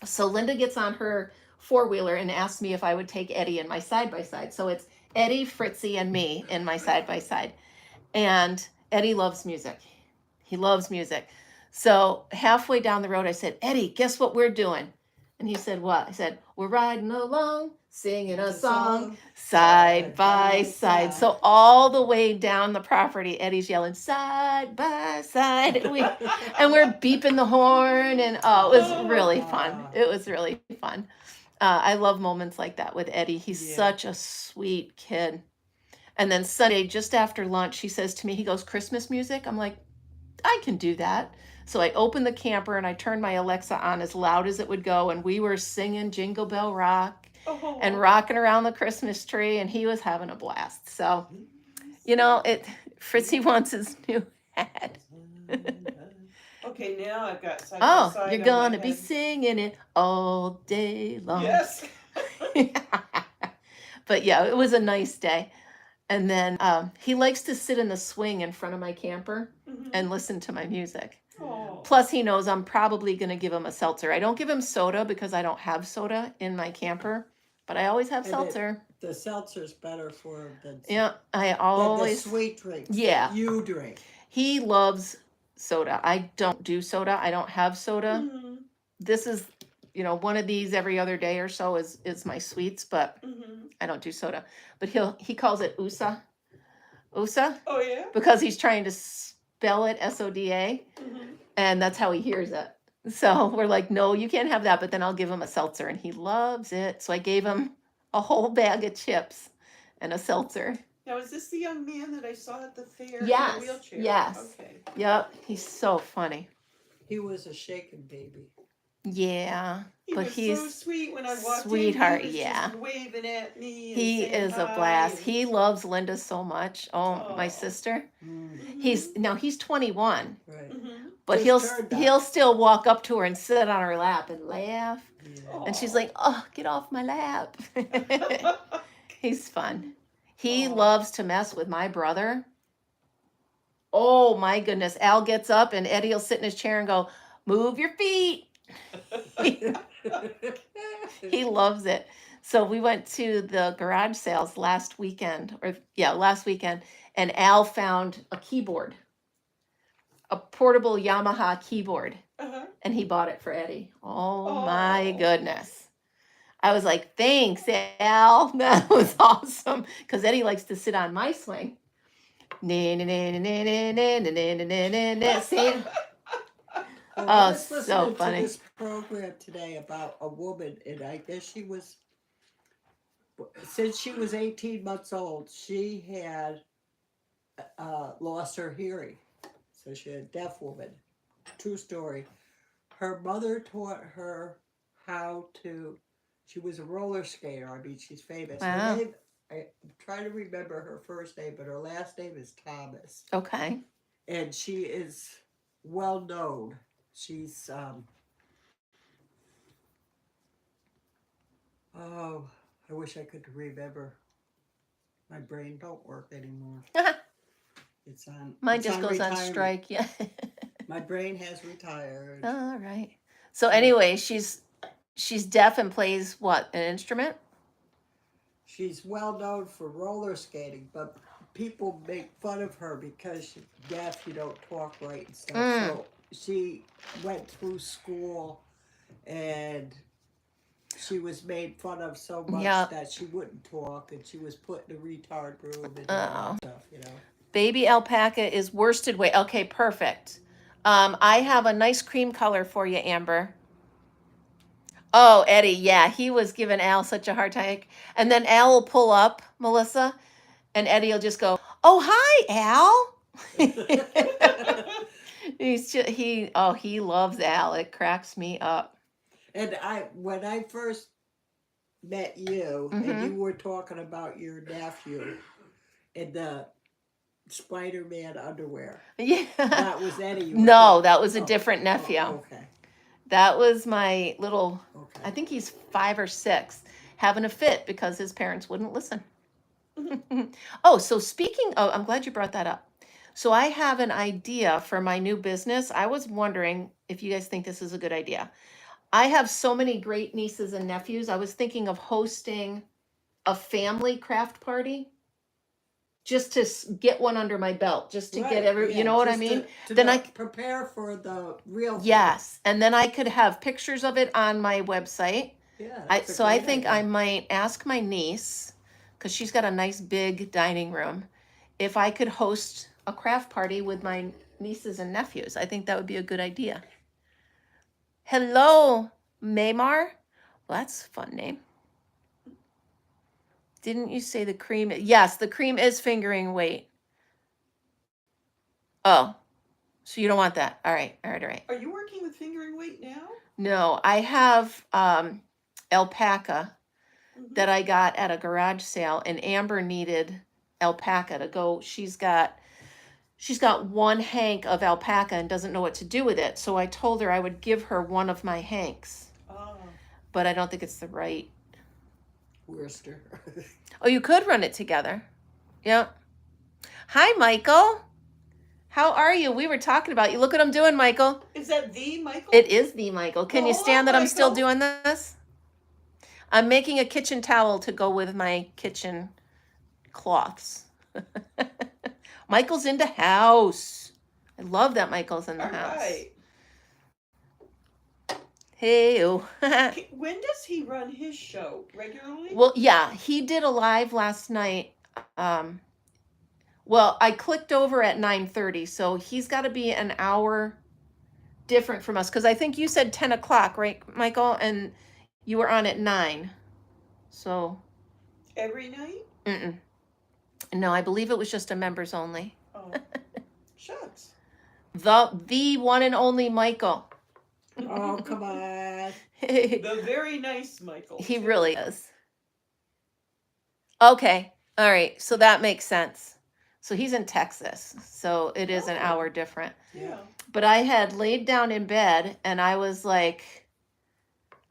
So Linda gets on her four-wheeler and asks me if I would take Eddie in my side by side. So it's Eddie, Fritzy, and me in my side by side. And Eddie loves music. He loves music. So halfway down the road, I said, Eddie, guess what we're doing? And he said, what? I said, we're riding along, singing a song, side by side. So all the way down the property, Eddie's yelling, side by side. And we're beeping the horn. And oh, it was really fun. It was really fun. I love moments like that with Eddie. He's Yeah. such a sweet kid. And then Sunday, just after lunch, he says to me, he goes, Christmas music? I'm like, I can do that. So I opened the camper and I turned my Alexa on as loud as it would go. And we were singing Jingle Bell Rock and rocking around the Christmas tree. And he was having a blast. So, Fritzy wants his new hat. Okay, now I've got side by Oh, side you're on going my to be head. singing it all day long. Yes. But yeah, it was a nice day. And then he likes to sit in the swing in front of my camper and listen to my music. Oh. Plus, he knows I'm probably going to give him a seltzer. I don't give him soda because I don't have soda in my camper, but I always have And seltzer. The seltzer's better for him than Yeah, I than the always. sweet drinks. Yeah. That you drink. He loves soda. I don't do soda. I don't have soda. Mhm. This is, one of these every other day or so is my sweets, but Mhm. I don't do soda. But he calls it USA. USA? Oh yeah. Because he's trying to spell it SODA, Mhm. and that's how he hears it. So we're like, no, you can't have that, but then I'll give him a seltzer, and he loves it. So I gave him a whole bag of chips and a seltzer. Now, is this the young man that I saw at the fair Yes, in a wheelchair? yes. Okay. Yep, he's so funny. He was a shaken baby. Yeah, He but was he's so sweet when I walked sweetheart, in. He was yeah. just waving at me. And He saying is a hi blast. and- He loves Linda so much. Oh, my Oh. sister. Mm. He's 21, Right. Mhm. but Just turned out. he'll still walk up to her and sit on her lap and laugh. Yeah. And she's like, "Oh, get off my lap." He's fun. He Aw. loves to mess with my brother. Oh my goodness. Al gets up and Eddie will sit in his chair and go, "Move your feet." He loves it. So we went to the garage sales last weekend, and Al found a keyboard, a portable Yamaha keyboard, Uh-huh. and he bought it for Eddie. Oh my Oh. goodness. I was like, thanks, Al. That was awesome. Because Eddie likes to sit on my swing. See? Well, Oh, I was so listening funny. to this program today about a woman, and I guess since she was 18 months old, she had lost her hearing. So she's a deaf woman. True story. Her mother taught her how to. She was a roller skater. I mean, she's famous. Her Wow. name. I'm trying to remember her first name, but her last name is Thomas. Okay. And she is well known. She's oh, I wish I could remember. My brain don't work anymore. It's on. Mine it's just on goes on retirement. strike. Yeah. My brain has retired. All right. So anyway, she's deaf and plays what? An instrument? She's well known for roller skating, but people make fun of her because she's deaf. You don't talk right and stuff. So she went through school, and she was made fun of so much that she wouldn't talk, and she was put in a retard room and all that stuff. You know. Baby alpaca is worsted weight. Okay, perfect. I have a nice cream color for you, Amber. Oh, Eddie, yeah, he was giving Al such a hard time. And then Al will pull up, Melissa, and Eddie will just go, "Oh, hi, Al." He loves Al. It cracks me up. And when I first met you, and you were talking about your nephew in the Spider-Man underwear. Yeah. That was Eddie. No, that was a different nephew. Okay. That was my little, I think he's 5 or 6, having a fit because his parents wouldn't listen. Oh, so speaking of, I'm glad you brought that up. So I have an idea for my new business. I was wondering if you guys think this is a good idea. I have so many great nieces and nephews. I was thinking of hosting a family craft party. Just to get one under my belt, just to get you know what I mean? Then I prepare for the real thing. Yes, and then I could have pictures of it on my website. Yeah. I think I might ask my niece, because she's got a nice big dining room, if I could host a craft party with my nieces and nephews. I think that would be a good idea. Hello, Maymar. Well, that's a fun name. Didn't you say the cream? Yes, the cream is fingering weight. Oh, so you don't want that. All right. Are you working with fingering weight now? No, I have alpaca that I got at a garage sale, and Amber needed alpaca to go. She's got one hank of alpaca and doesn't know what to do with it. So I told her I would give her one of my hanks. Oh. But I don't think it's the right. Worcester. Oh, you could run it together. Yep. Hi, Michael. How are you? We were talking about you. Look what I'm doing, Michael. Is that the Michael? It is the Michael. Can you stand that I'm still doing this? I'm making a kitchen towel to go with my kitchen cloths. Michael's in the house. I love that Michael's in the house. Right. Hey-o. When does he run his show? Regularly? Well, yeah, he did a live last night. Well, I clicked over at 9:30, so he's got to be an hour different from us, because I think you said 10 o'clock, right, Michael? And you were on at 9. So. Every night? Mm-mm. No, I believe it was just a members only. Oh. Shucks. The one and only Michael. Oh, come on. The very nice Michael. He really is. Okay. All right. So that makes sense. So he's in Texas. So it is an hour different. Yeah. But I had laid down in bed and I was like,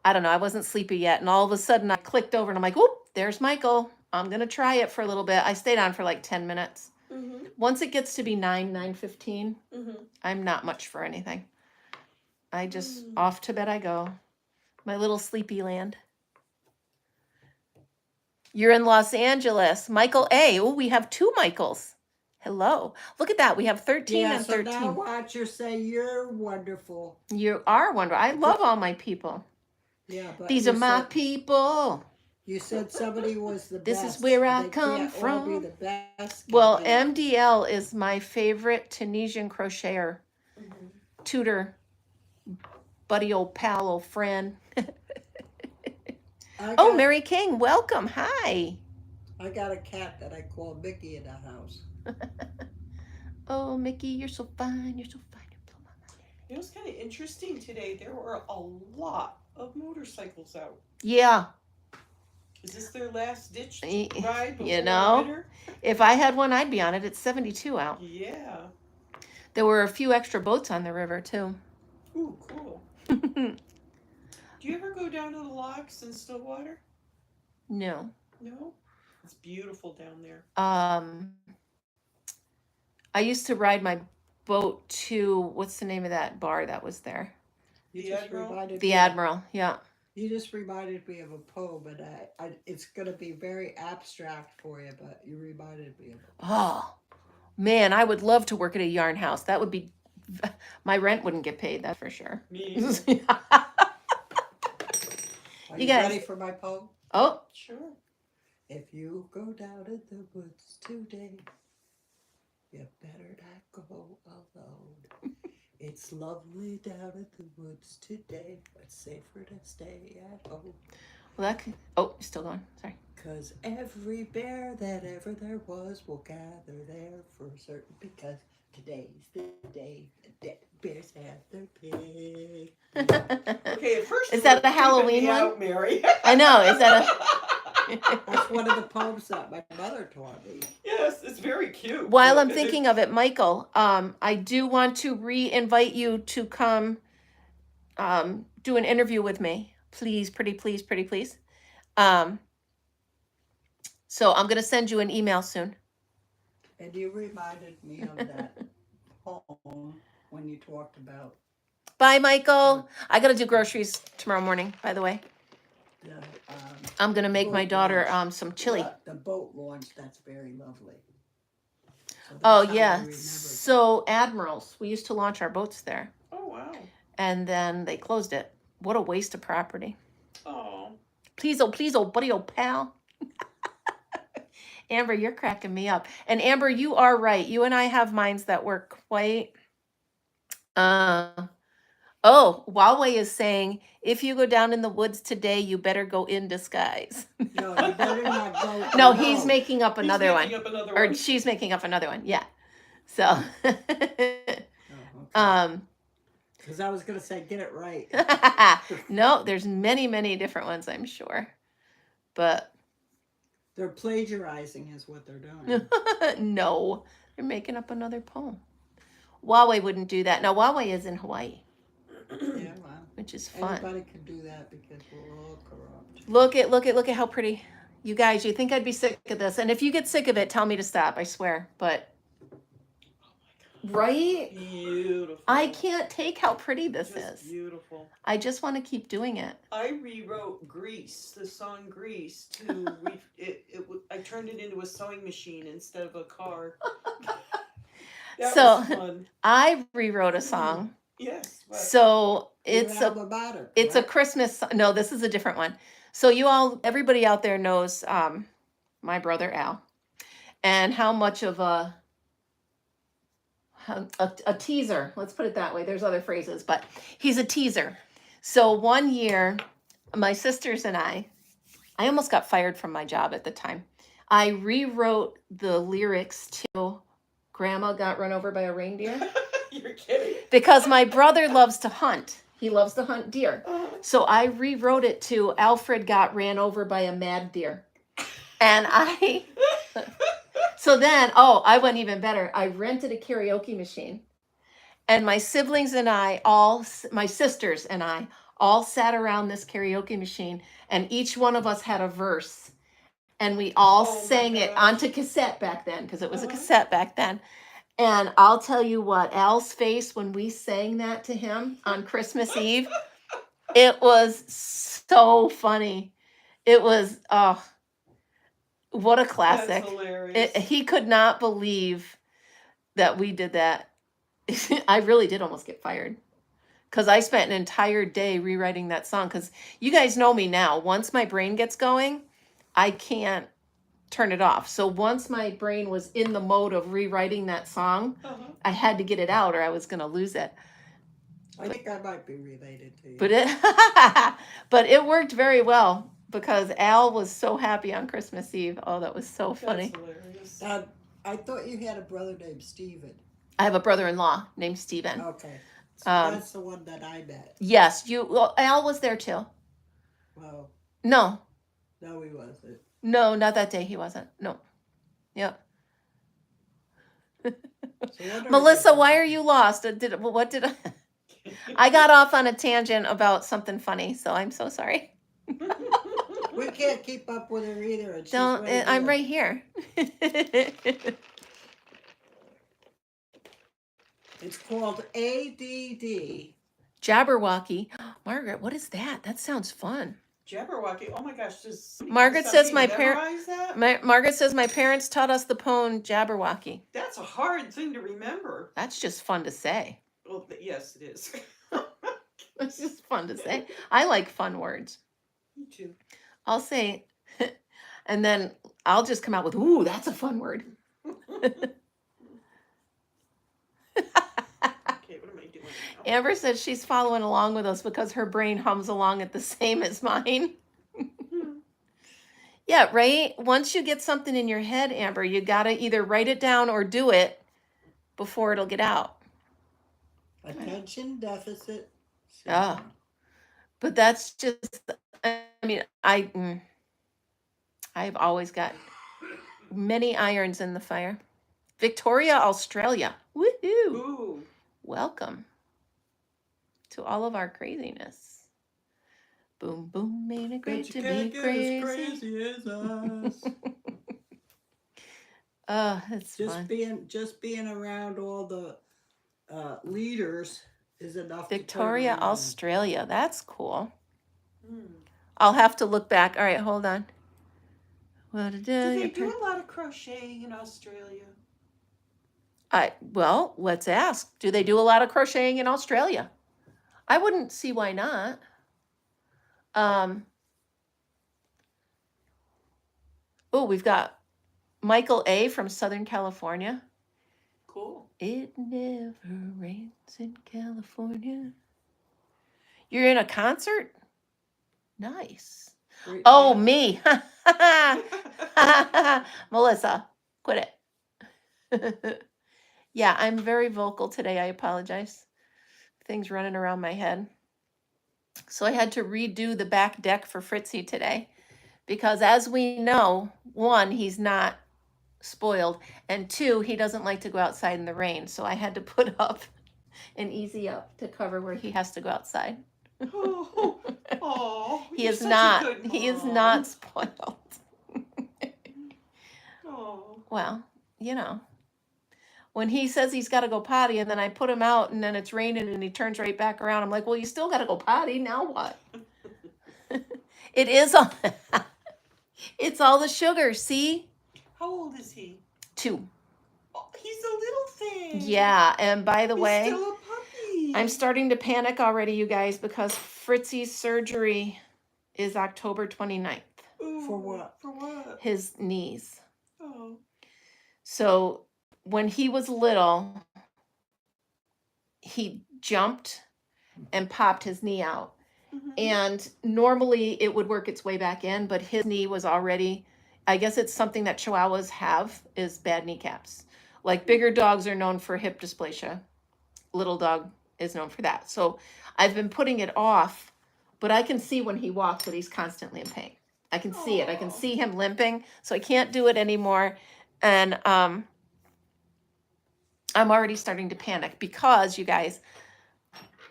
I don't know, I wasn't sleepy yet. And all of a sudden I clicked over and I'm like, whoop, there's Michael. I'm going to try it for a little bit. I stayed on for like 10 minutes. Mm-hmm. Once it gets to be 9:15, Mm-hmm. I'm not much for anything. I just, off to bed I go. My little sleepy land. You're in Los Angeles. Michael A. Oh, we have 2 Michaels. Hello. Look at that. We have 13 and 13. So now watch her say, you're wonderful. You are wonderful. I love all my people. Yeah, but these are my people. You said somebody was the This best. is where I They come can't all from. Be the best. Well, MDL is my favorite Tunisian crocheter. Mm-hmm. Tutor. Buddy, old pal, old friend. Oh, Mary King, welcome. Hi. I got a cat that I call Mickey in the house. Oh, Mickey, you're so fine. You're so fine. It was kind of interesting today. There were a lot of motorcycles out. Yeah. Is this their last ditch Y- ride before You know, winter? if I had one, I'd be on it. It's 72 out. Yeah. There were a few extra boats on the river, too. Ooh, cool. Do you ever go down to the locks in Stillwater? No. No? It's beautiful down there. I used to ride my boat to, what's the name of that bar that was there? You The just Admiral? reminded The me. Admiral, yeah. You just reminded me of a poem, and it's gonna be very abstract for you, but you reminded me of it. Oh, man, I would love to work at a yarn house. That would be, my rent wouldn't get paid, that's for sure. Me either. Are You you guys- ready for my poem? Oh, Sure. If you go down in the woods today, you better not go alone. It's lovely down in the woods today, but safer to stay at home. well, that could, oh, still going, sorry. 'Cause every bear that ever there was will gather there for certain, because today's the day that bears have their pig. Okay, at first Is you that were a creeping Halloween me one? out, Mary. I know, is that That's one of the poems that my mother taught me. Yes, it's very cute. While but I'm thinking of it, Michael, I do want to re-invite you to come do an interview with me. Please, pretty please, pretty please. So I'm going to send you an email soon. And you reminded me of that poem when you talked about Bye, Michael. I got to do groceries tomorrow morning, by the way. the I'm going to make my boat daughter launch. some chili. The boat launch. That's very lovely. So Oh, that's how I yeah. remembered. So, Admirals, we used to launch our boats there, Oh, wow. and then they closed it. What a waste of property. Oh. Please, oh, buddy, oh, pal. Amber, you're cracking me up. And Amber, you are right. You and I have minds that work quite. Oh, Huawei is saying, if you go down in the woods today, you better go in disguise. No, you better not go. No, he's making up He's another making one. up another Or one. she's making up another one. Yeah. So, Oh, okay. Because I was gonna say, get it right. no, there's many, many different ones, I'm sure. But They're plagiarizing, is what they're doing. no, they're making up another poem. Huawei wouldn't do that. Now, Huawei is in Hawaii, Yeah, wow. which is fun. Anybody can do that because we're all corrupt. Look at how pretty. You guys, you think I'd be sick of this. And if you get sick of it, tell me to stop, I swear. But, right? Beautiful. I can't take how pretty this Just is. beautiful. I just want to keep doing it. I rewrote Grease, the song Grease, I turned it into a sewing machine instead of a car. That So, was fun. I rewrote a song. Yes. But So Your it's a alma mater, it's a correct? Christmas. No, this is a different one. So everybody out there knows my brother Al, and how much of a teaser. Let's put it that way. There's other phrases, but he's a teaser. So one year, my sisters and I almost got fired from my job at the time. I rewrote the lyrics to "Grandma Got Run Over by a Reindeer." You're kidding. Because my brother loves to hunt. He loves to hunt deer. Uh-huh. So I rewrote it to "Alfred got ran over by a mad deer." And so then, I went even better. I rented a karaoke machine. And my siblings and my sisters and I all sat around this karaoke machine. And each one of us had a verse. And we all Oh my sang it gosh. onto cassette back then, because it was a Uh-huh. cassette back then. And I'll tell you what, Al's face when we sang that to him on Christmas Eve, it was so funny. It was, what a classic. That's hilarious. He could not believe that we did that. I really did almost get fired. Because I spent an entire day rewriting that song. Because you guys know me now. Once my brain gets going, I can't turn it off. So once my brain was in the mode of rewriting that song, Uh-huh. I had to get it out or I was going to lose it. I think I might be related to you. But it worked very well because Al was so happy on Christmas Eve. Oh, that was so funny. That's hilarious. I thought you had a brother named Steven. I have a brother-in-law named Steven. Okay. So Um, that's the one that I met. yes, well, Al was there too. Well, No, no, he wasn't. no, not that day. He wasn't. No. Yep. So what are we Melissa, why getting? are you lost? What did I got off on a tangent about something funny, so I'm so sorry. We can't keep up with her either, and she's Don't. right I'm here. right here. It's called ADD. Jabberwocky. Margaret, what is that? That sounds fun. Jabberwocky. Oh my gosh, does Margaret says my memorize that? Margaret says my parents taught us the poem Jabberwocky. That's a hard thing to remember. That's just fun to say. Well, yes, it is. It's just fun to say. I like fun words. Me too. I'll say, and then I'll just come out with, ooh, that's a fun word. Okay, what am I doing now? Amber says she's following along with us because her brain hums along at the same as mine. Yeah, right? Once you get something in your head, Amber, you got to either write it down or do it before it'll get out. Attention deficit. Oh. But that's just, I mean, I've always got many irons in the fire. Victoria, Australia. Woohoo! Ooh. Welcome to all of our craziness. Boom, boom, ain't it great to be crazy? As crazy as us. Oh, it's fun. Just being around all the leaders is enough. Victoria, Australia. That's cool. Hmm. I'll have to look back. All right, hold on. What Do they do a lot of crocheting in Australia? Well, let's ask. Do they do a lot of crocheting in Australia? I wouldn't see why not. Oh, we've got Michael A. from Southern California. Cool. It never rains in California. You're in a concert? Nice. Great Oh, band. me. Melissa, quit it. Yeah, I'm very vocal today. I apologize. Things running around my head. So I had to redo the back deck for Fritzy today because, as we know, one, he's not spoiled, and two, he doesn't like to go outside in the rain. So I had to put up an easy up to cover where he has to go outside. Oh, he is not. He is not spoiled. Oh. Well, you know, when he says he's got to go potty, and then I put him out, and then it's raining, and he turns right back around. I'm like, well, you still got to go potty. Now what? It is all. It's all the sugar. See? How old is he? 2. Oh, he's a little thing. Yeah, and by the way, He's still a puppy. I'm starting to panic already, you guys, because Fritzy's surgery is October 29th. Ooh, For what? For what? His knees. Oh. So when he was little, he jumped and popped his knee out. Mm-hmm. And normally it would work its way back in, but his knee was already, I guess it's something that Chihuahuas have, is bad kneecaps. Like bigger dogs are known for hip dysplasia. Little dog is known for that. So I've been putting it off, but I can see when he walks that he's constantly in pain. I can see it. I can see him limping. So I can't do it anymore. And I'm already starting to panic because, you guys,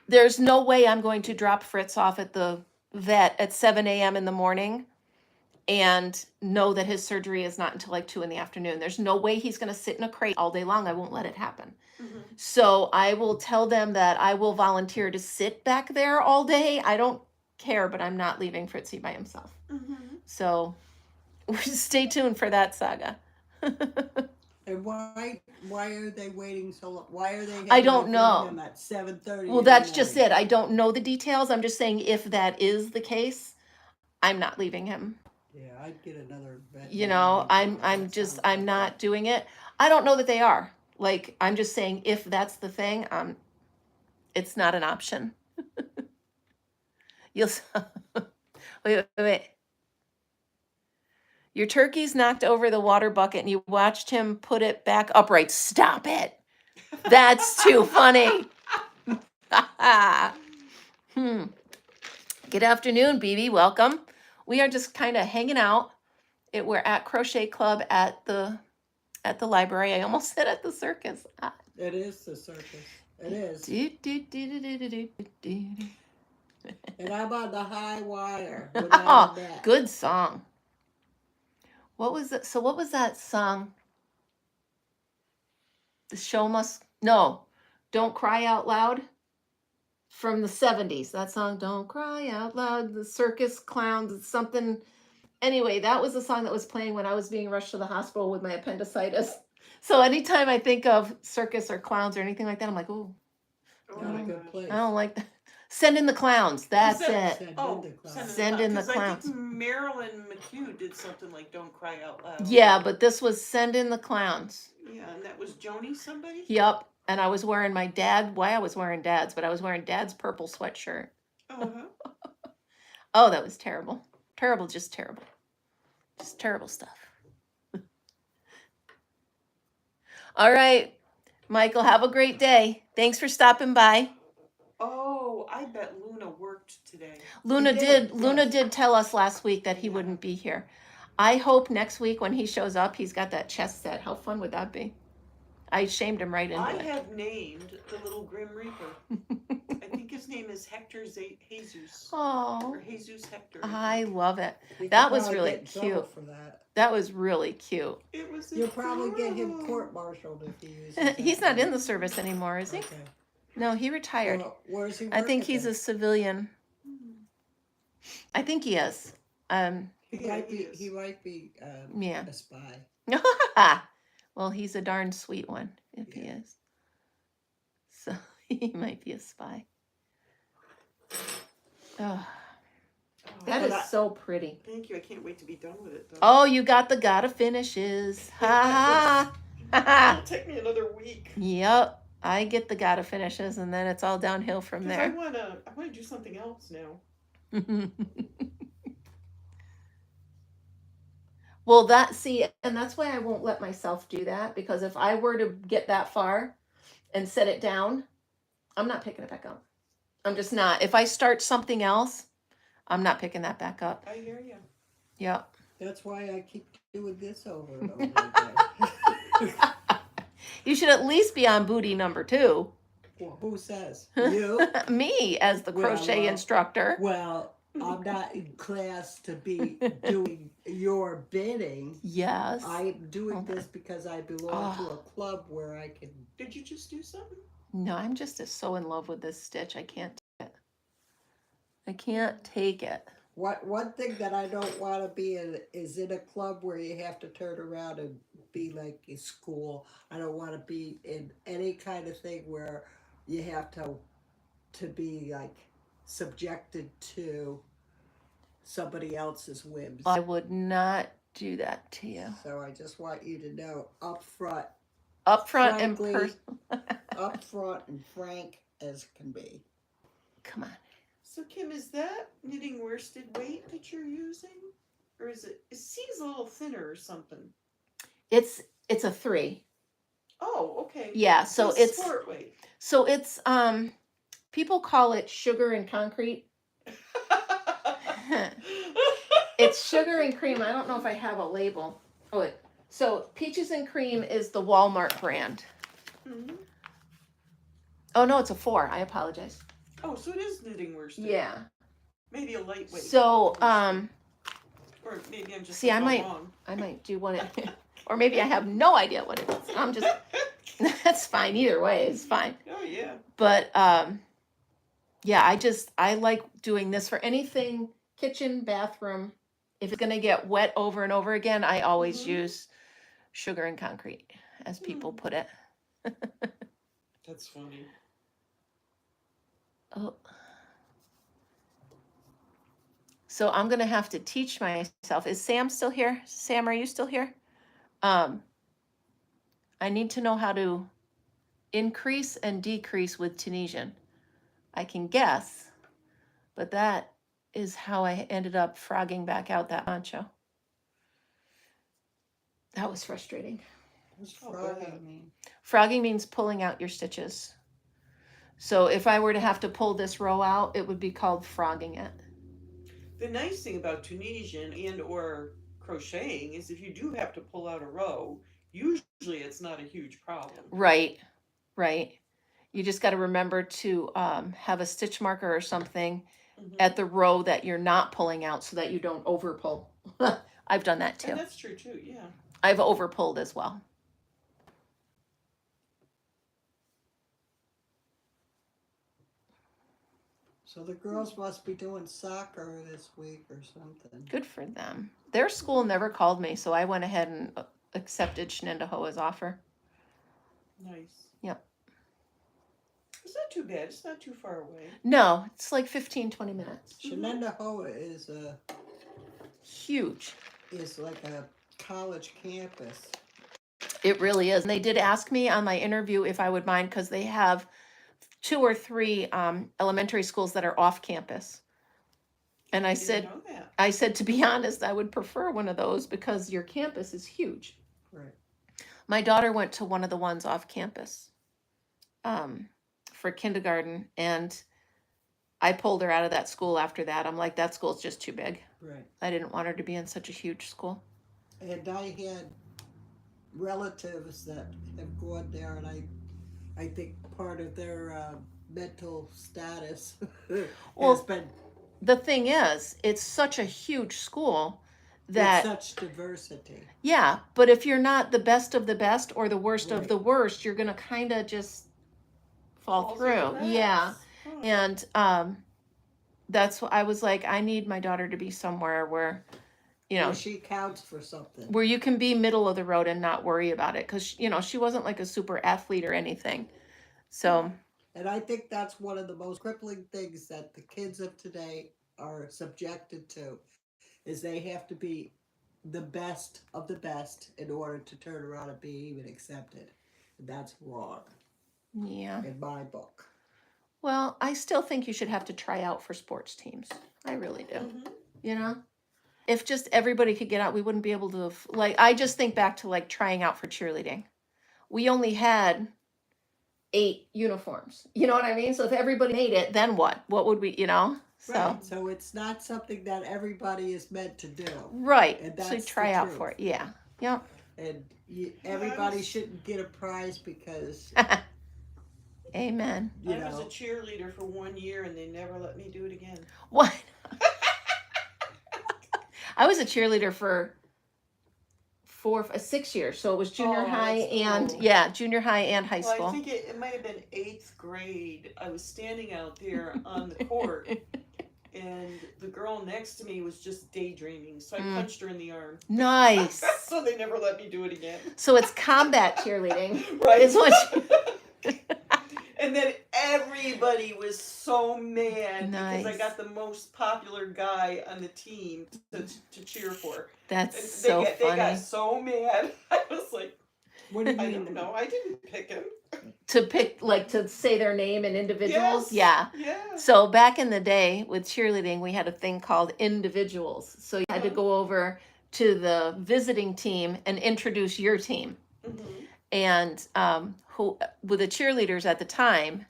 there's no way I'm going to drop Fritz off at the vet at 7 a.m. in the morning and know that his surgery is not until like 2 in the afternoon. There's no way he's going to sit in a crate all day long. I won't let it happen. Mm-hmm. So I will tell them that I will volunteer to sit back there all day. I don't care, but I'm not leaving Fritzy by himself. Mm-hmm. So stay tuned for that saga. And why are they waiting so long? Why are they? I don't know. Him at 7:30. Well, that's just it. I don't know the details. I'm just saying if that is the case, I'm not leaving him. Yeah, I'd get another vet. You know, I'm not doing it. I don't know that they are. Like, I'm just saying if that's the thing, it's not an option. You'll wait. Your turkey's knocked over the water bucket and you watched him put it back upright. Stop it. That's too funny. Good afternoon, BB. Welcome. We are just kind of hanging out. We're at Crochet Club at the library. I almost said at the circus. It is the circus. It is. And I'm on the high wire. Oh, good song. What was it? So what was that song? The show must Don't Cry Out Loud from the 70s. That song, Don't Cry Out Loud, the circus clowns, something. Anyway, that was the song that was playing when I was being rushed to the hospital with my appendicitis. So anytime I think of circus or clowns or anything like that, I'm like, oh, not a good place. I don't like that. Send in the clowns. That's it. Send in the clowns. Send in the clowns. I think Marilyn McHugh did something like Don't Cry Out Loud. Yeah, but this was Send in the Clowns. Yeah, and that was Joni somebody? Yep. And I was wearing my dad. Why I was wearing dad's, but I was wearing dad's purple sweatshirt. Uh-huh. Oh, that was terrible. Terrible, just terrible. Just terrible stuff. All right, Michael, have a great day. Thanks for stopping by. Oh, I bet Luna worked today. Luna did tell us last week that he wouldn't be here. I hope next week when he shows up, he's got that chess set. How fun would that be? I shamed him right into it. I have named the little Grim Reaper. I think his name is Hector Jesus. Oh. Or Jesus Hector. I love it. That was really cute. For that. That was really cute. It was. You'll probably get him court-martialed if he uses that. He's not in the service anymore, is he? Okay. No, he retired. Well, where's he I think working he's then? a civilian. I think he is. He might be Yeah. a spy. Well, he's a darn sweet one if he is. So he might be a spy. Oh, that is so pretty. Thank you. I can't wait to be done with it, though. Oh, you got the gotta finishes. Ha ha. It'll take me another week. Yep. I get the gotta finishes, and then it's all downhill from there. I wanna do something else now. Well, and that's why I won't let myself do that, because if I were to get that far and set it down, I'm not picking it back up. I'm just not. If I start something else, I'm not picking that back up. I hear you. Yep. That's why I keep doing this over and over again. You should at least be on booty number 2. Well, who says? You? Me, as the crochet instructor. Well, I'm not in class to be doing your bidding. Yes. I'm doing this because I belong to a club where I can. Did you just do something? No, I'm just so in love with this stitch. I can't take it. I can't take it. One thing that I don't want to be in is in a club where you have to turn around and be like in school. I don't want to be in any kind of thing where you have to be like subjected to somebody else's whims. I would not do that to you. So I just want you to know up front and up front and frank as can be. Come on. So Kim, is that knitting worsted weight that you're using, or is it? It seems a little thinner or something. It's a 3. Oh, okay. Yeah, so it's sport weight. So it's people call it sugar and concrete. It's sugar and cream. I don't know if I have a label. Oh, wait. So Peaches and Cream is the Walmart brand. Mm-hmm. Oh no, it's a 4. I apologize. Oh, so it is knitting worsted. Yeah. Maybe a lightweight. So or maybe I'm just I might do one, or maybe I have no idea what it is. I'm just. That's fine. Either way, it's fine. Oh yeah. But yeah, I like doing this for anything kitchen, bathroom. If it's gonna get wet over and over again, I always use sugar and concrete, as people put it. That's funny. Oh. So I'm gonna have to teach myself. Is Sam still here? Sam, are you still here? I need to know how to increase and decrease with Tunisian. I can guess, but that is how I ended up frogging back out that poncho. That was frustrating. What's Oh, frogging bad. mean? Frogging means pulling out your stitches. So if I were to have to pull this row out, it would be called frogging it. The nice thing about Tunisian and or crocheting is if you do have to pull out a row, usually it's not a huge problem. Right, right. You just got to remember to have a stitch marker or something Hmm. at the row that you're not pulling out so that you don't over pull. I've done that And too. that's true too, yeah. I've over pulled as well. So the girls must be doing soccer this week or something. Good for them. Their school never called me, so I went ahead and accepted Shenendehoa's offer. Nice. Yep. It's not too bad. It's not too far away. No, it's like 15, 20 minutes. Shenendehoa Huge. is like a college campus. It really is. And they did ask me on my interview if I would mind because they have 2 or 3 elementary schools that are off campus. And I didn't said, know that. to be honest, I would prefer one of those because your campus is huge. Right. My daughter went to one of the ones off campus for kindergarten, and I pulled her out of that school after that. I'm like, that school's just too big. Right. I didn't want her to be in such a huge school. And I had relatives that have gone there, and I think part of their mental status Well, has been the thing is, it's such a huge school with that, such diversity. yeah, but if you're not the best of the best or the worst of Right. the worst, you're going to kind of just fall Falls through the through. cracks. Yeah. Huh. And that's what I was like, I need my daughter to be somewhere where, you know, Where she counts for something. where you can be middle of the road and not worry about it. Because, you know, she wasn't like a super athlete or anything. So, And I think that's one of the most crippling things that the kids of today are subjected to, is they have to be the best of the best in order to turn around and be even accepted. And that's wrong yeah. in my book. Well, I still think you should have to try out for sports teams. I really do. Mhm. You know? If just everybody could get out, we wouldn't be able to, like, I just think back to like trying out for cheerleading. We only had 8 uniforms. You know what I mean? So if everybody made it, then what? What would we, you know? So, Right. So it's not something that everybody is meant to do. right. And So that's try the out truth. for it. Yeah. Yep. And everybody shouldn't get a prize because, Amen. you I was a know, cheerleader for 1 year and they never let me do it again. What? I was a cheerleader for 6 years. So it was junior Oh, high that's and cool. yeah, junior high and high Well, school. I think it might have been 8th grade. I was standing out there on the court and the girl next to me was just daydreaming. So I punched her in the arm. Nice. So they never let me do it again. So it's combat cheerleading. Right. Is what And then everybody was so mad because I Nice. got the most popular guy on the team to cheer for. That's And so they funny. got so mad. I was like, what do you I mean? don't know. I didn't pick him. To pick, like, to say their name and individuals. Yes. Yeah. Yeah. So back in the day with cheerleading, we had a thing called individuals. So you had to go over to the visiting team and introduce your team. Mhm. And who with the cheerleaders at the time,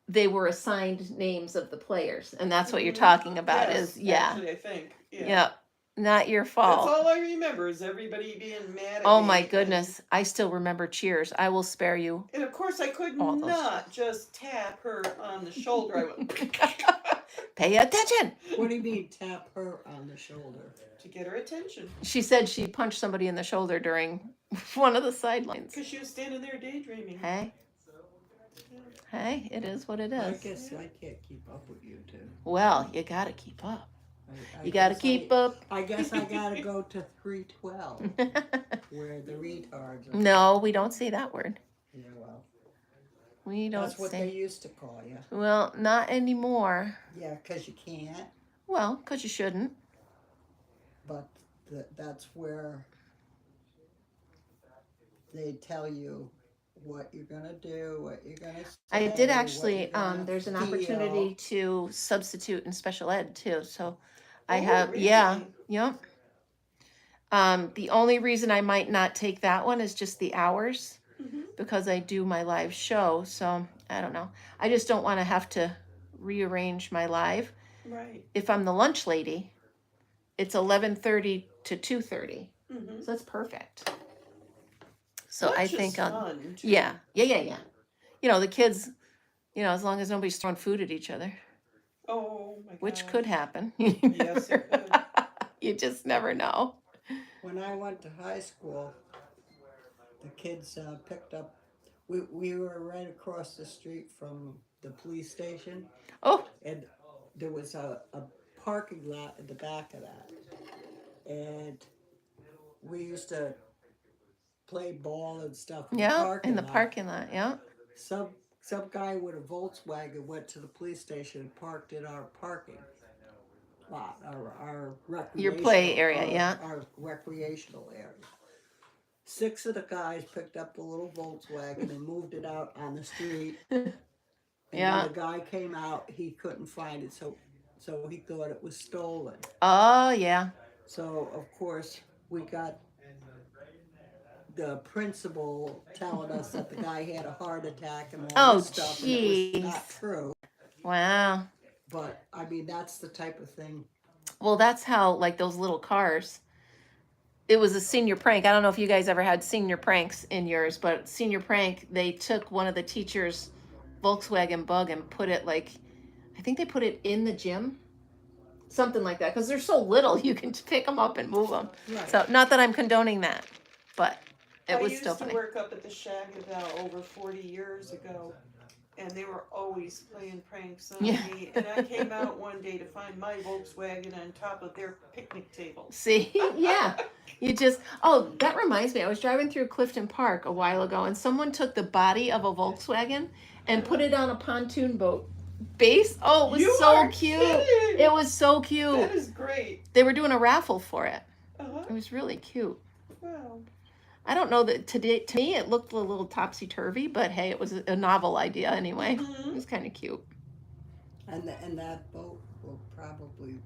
they were assigned names of the players, and that's what you're Mhm. talking about. Yes, Is yeah, Actually, I think. Yeah. yep, not your That's fault. all I remember is everybody being mad at Oh me. my goodness, I still remember cheers. I will spare you. And of course, I could All those. not just tap her on the shoulder. I went Pay attention. What do you mean tap her on the shoulder? to get her attention She said she punched somebody in the shoulder during one of the sidelines. because she was standing there daydreaming. Hey, hey, it is what it I is. guess I can't keep up with you two. Well, you gotta keep up. I You gotta guess keep up. I guess I gotta go to 312 where the retards are. No, we don't say that word. Yeah, well, We don't that's what they say. used to call you. Well, not anymore. Yeah, because you can't. Well, because you shouldn't. But that's where they tell you what you're gonna do, what you're gonna say. I did what actually. you're gonna There's an feel. opportunity to substitute in special ed too. So, I Oh, have. really? Yeah. Yep. The only reason I might not take that one is just the hours Mm-hmm. because I do my live show. So I don't know. I just don't want to have to rearrange my live. Right. If I'm the lunch lady, it's 11:30 to 2:30. Mm-hmm. So that's perfect. So I Lunch is think fun too. yeah. You know, the kids, as long as nobody's throwing food at each other, Oh my which gosh. could happen. Yes, it could. You just never know. When I went to high school, the kids picked up. We were right across the street from the police station, Oh, and there was a parking lot in the back of that. And we used to play ball and stuff in the yeah, in parking the lot. parking lot. Yeah. Some some guy with a Volkswagen went to the police station and parked in our parking lot, our Your play recreational area. Yeah. our recreational area. Six of the guys picked up the little Volkswagen and moved it out on the street. And when Yeah. the guy came out, he couldn't find it, so he thought it was stolen. Oh, yeah. So of course we got the principal telling us that the guy had a heart attack and all Oh, this stuff, and it was jeez. not true. Wow. But I mean, that's the type of thing. Well, that's how, like, those little cars. It was a senior prank. I don't know if you guys ever had senior pranks in yours, but senior prank, they took one of the teachers' Volkswagen Bug and put it, like, I think they put it in the gym. Something like that. Because they're so little, you can pick them up and move them. Right. So, not that I'm condoning that, but it was still I used funny. to work up at the Shagaval over 40 years ago, and they were always playing pranks on Yeah. me. And I came out one day to find my Volkswagen on top of their picnic table. See, yeah. That reminds me. I was driving through Clifton Park a while ago, and someone took the body of a Volkswagen and put it on a pontoon boat base. Oh, it was You so are cute. kidding. It was so cute. That is great. They were doing a raffle for it. Uh-huh. It was really cute. Wow. I don't know that today. To me, it looked a little topsy turvy, but hey, it was a novel idea anyway. Mhm. It was kind of cute. And that boat will probably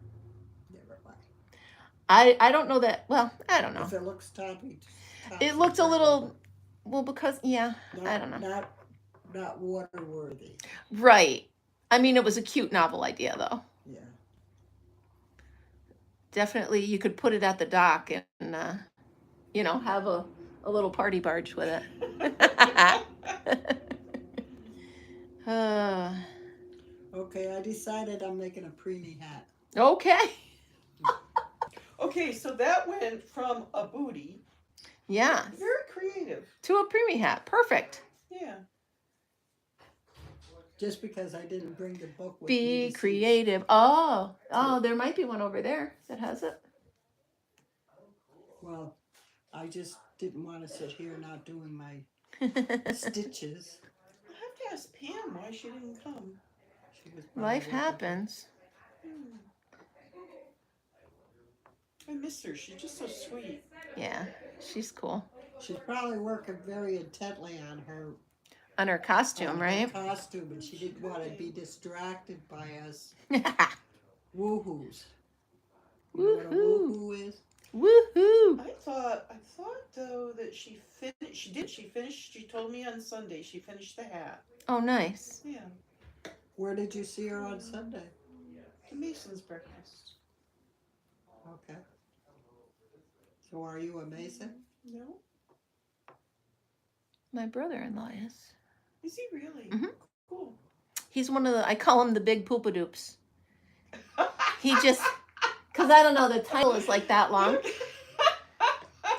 never mind. I don't know that. Well, I don't know. If it looks It looked a little. Well, because I don't know. Not water worthy. Right. I mean, it was a cute novel idea, though. Yeah. Definitely, you could put it at the dock and have a little party barge with it. Okay, I decided I'm making a preemie hat. Okay. Okay, so that went from a booty, Yeah. very creative. To a preemie hat. Perfect. Yeah. Just because I didn't bring the book with me. Be creative. Oh, there might be one over there that has it. Well, I just didn't want to sit here not doing my stitches. I have to ask Pam why she didn't come. She was Life probably- happens. I miss her. She's just so sweet. Yeah, she's cool. She's probably working very intently on her On her costume, on her right? costume, and she didn't want to be distracted by us woohoos. You know what a Woohoo. woohoo is? Woohoo! I thought though that she finished. She did. She finished. She told me on Sunday she finished the hat. Oh, nice. Yeah. Where did you see her on Sunday? The Mason's breakfast. Okay. So are you a Mason? No. My brother-in-law is. Is he really? Mhm. Cool. He's one of I call him the big poopadoops. He just, because I don't know, the title is like that long.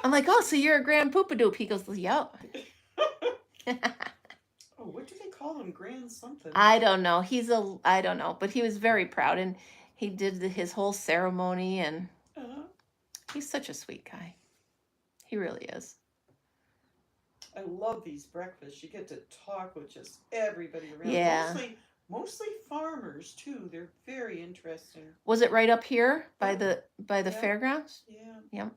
I'm like, oh, so you're a grand poopadoop. He goes, yep. Oh, what do they call him? Grand something. I don't know. I don't know, but he was very proud, and he did his whole ceremony, and Uh-huh. he's such a sweet guy. He really is. I love these breakfasts. You get to talk with just everybody around. Yeah. Mostly farmers too. They're very interesting. Was it right up here by Yeah. the Yeah. fairgrounds? Yeah.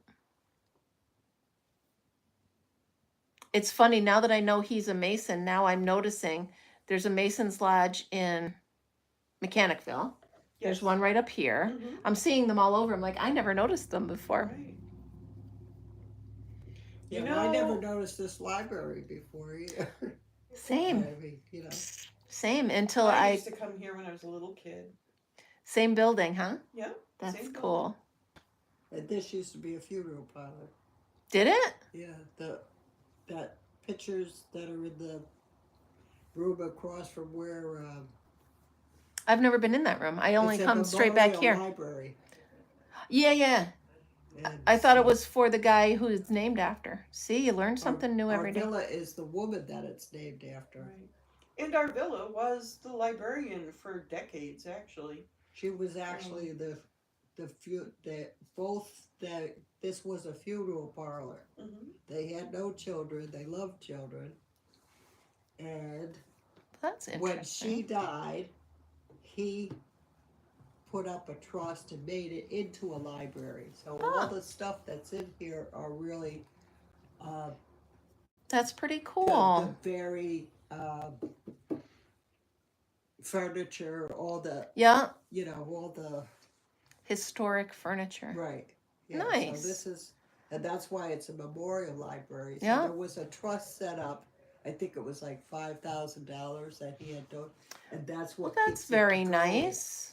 It's funny now that I know he's a Mason. Now I'm noticing there's a Mason's Lodge in Mechanicville. There's Yes. one right up here. Mhm. I'm seeing them all over. I'm like, I never noticed them before. Right. You I never know, noticed this library before either. Same. I mean, Same until I I used to come here when I was a little kid. same building, huh? Yeah, That's same cool. and this used to be a funeral parlor. Did it? Yeah, that pictures that are in the room across from where I've never been in that room. I only it's a come straight back memorial here. library. Yeah. And I thought it so was for the guy who it's named after. See, you learn our, something new our every day. villa is the woman that it's named after. Right. And our villa was the librarian for decades, actually. She was actually this was a funeral parlor. Mm-hmm. They had no children. They loved children. And That's when interesting. she died, he put up a trust and made it into a library. So all the stuff that's in here are really uh, That's pretty the cool. very furniture, all the Yeah, all the historic furniture. right. Yeah. Nice. So this is, and that's why it's a memorial library. So Yeah. there was a trust set up. I think it was like $5,000 that he had done, and that's what. Well, that's keeps it very going. nice.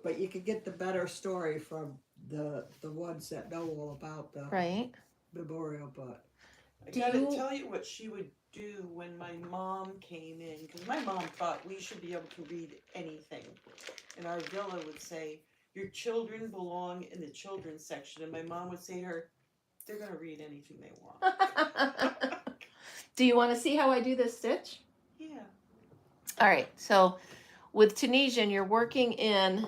But you can get the better story from the ones that know all about the Right. memorial. But I gotta tell you what she would do when my mom came in, because my mom thought we should be able to read anything. And our villa would say, your children belong in the children's section. And my mom would say to her, they're going to read anything they want. Do you want to see how I do this stitch? Yeah. All right. So with Tunisian, you're working in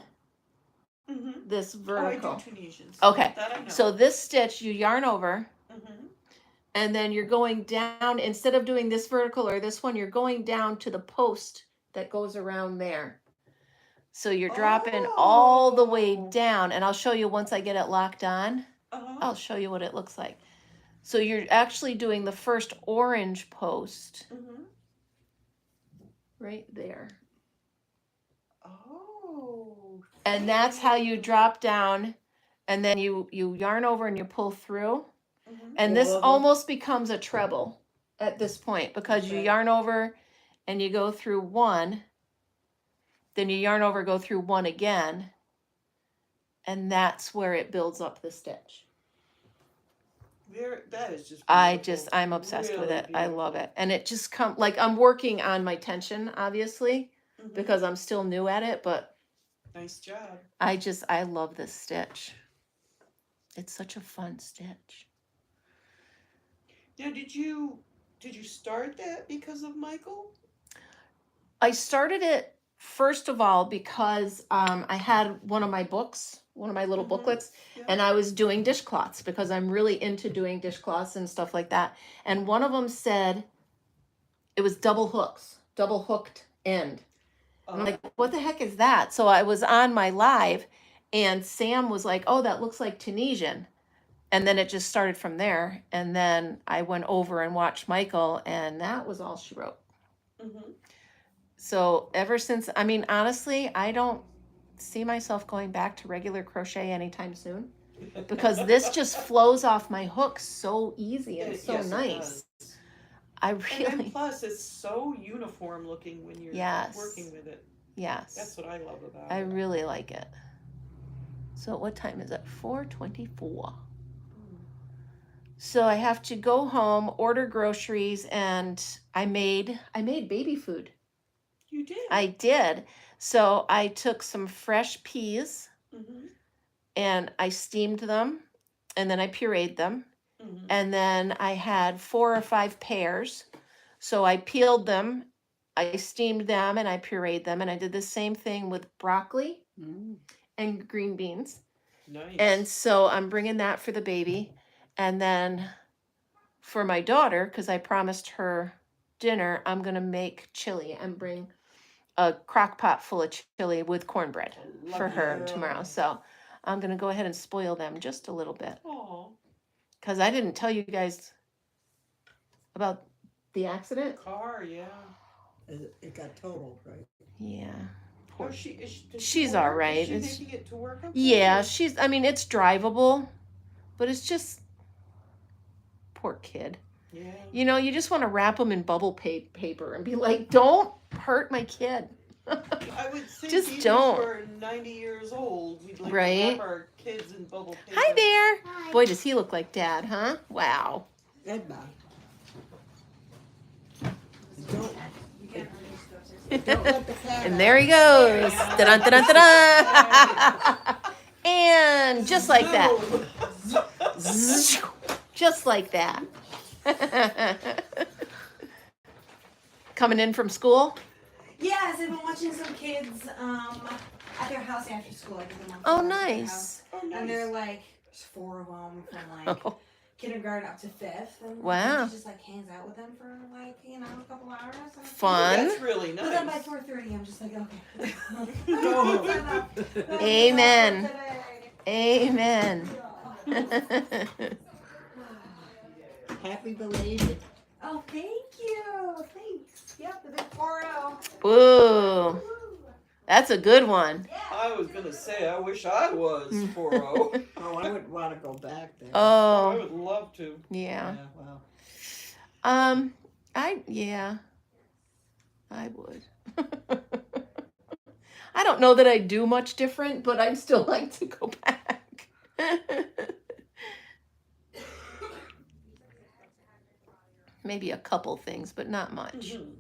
Mm-hmm. this vertical. Oh, I do Tunisians. Okay. That I know. So this stitch, you yarn over. Mm-hmm. And then you're going down, instead of doing this vertical or this one, you're going down to the post that goes around there. So you're dropping all the way down, and I'll show you once I get it locked on. I'll show you what it looks like. So you're actually doing the first orange post right there. Oh. And that's how you drop down, and then you yarn over and you pull through. And this almost becomes a treble at this point, because you yarn over and you go through one, then you yarn over, go through one again, and that's where it builds up the stitch. That is just beautiful. I'm obsessed with Really it. I love beautiful. it. And it just like I'm working on my tension, obviously, because I'm still new at it, but nice job. I love this stitch. It's such a fun stitch. Now, did you start that because of Michael? I started it first of all because I had one of my books, one of my little booklets, and I was doing dishcloths because I'm really into doing dishcloths and stuff like that. And one of them said it was double hooked end. And I'm like, what the heck is that? So I was on my live, and Sam was like, oh, that looks like Tunisian. And then it just started from there. And then I went over and watched Michael, and that was all she wrote. So ever since, I mean, honestly, I don't see myself going back to regular crochet anytime soon, because this just flows off my hook so easy and so nice. I really. And then plus, it's so uniform looking when you're working with it. Yes. That's what I love about it. I really like it. So what time is it? 4:24. So I have to go home, order groceries, and I made baby food. You did? I did. So I took some fresh peas and I steamed them, and then I pureed them. And then I had 4 or 5 pears. So I peeled them, I steamed them, and I pureed them. And I did the same thing with broccoli and green beans. Nice. And so I'm bringing that for the baby. And then for my daughter, because I promised her dinner, I'm going to make chili and bring a crock pot full of chili with cornbread for her tomorrow. So I'm going to go ahead and spoil them just a little bit. Because I didn't tell you guys about the accident. Car, yeah. It got totaled, right? Yeah. Poor, she's all right. Is she making it to work? Okay? Yeah, I mean, it's drivable, but it's just Poor kid. Yeah. You know, you just want to wrap them in bubble paper and be like, don't hurt my kid. I would think Just even don't. if we're 90 years old, we'd like to Right? wrap our kids in bubble paper. Hi there. Hi. Boy, does he look like Dad, huh? Wow. Edna. You can't release those. Don't let the cat And out. there he goes. Da-dun, da-dun, da-dun. And just like that. Just like that. Coming in from school? Yes, I've been watching some kids at their house after school. I give them on Oh, to their nice. house. Oh, And they're nice. like, there's 4 of them from like Oh, kindergarten up to 5th. And Wow. she just like hangs out with them for like, you know, a couple hours. And fun. That's really But then by nice. 4:30, I'm just like, okay. Go home. Amen. Amen. Happy belated. Oh, thank you. Thanks. Yep, the big 4-0. Ooh, that's a good one. I was going to say, I wish I was 4-0. Oh, I wouldn't want to go back there. I Oh, would love to. yeah. Well. I would. I don't know that I do much different, but I'd still like to go back. Maybe a couple things, but not much. Mhm.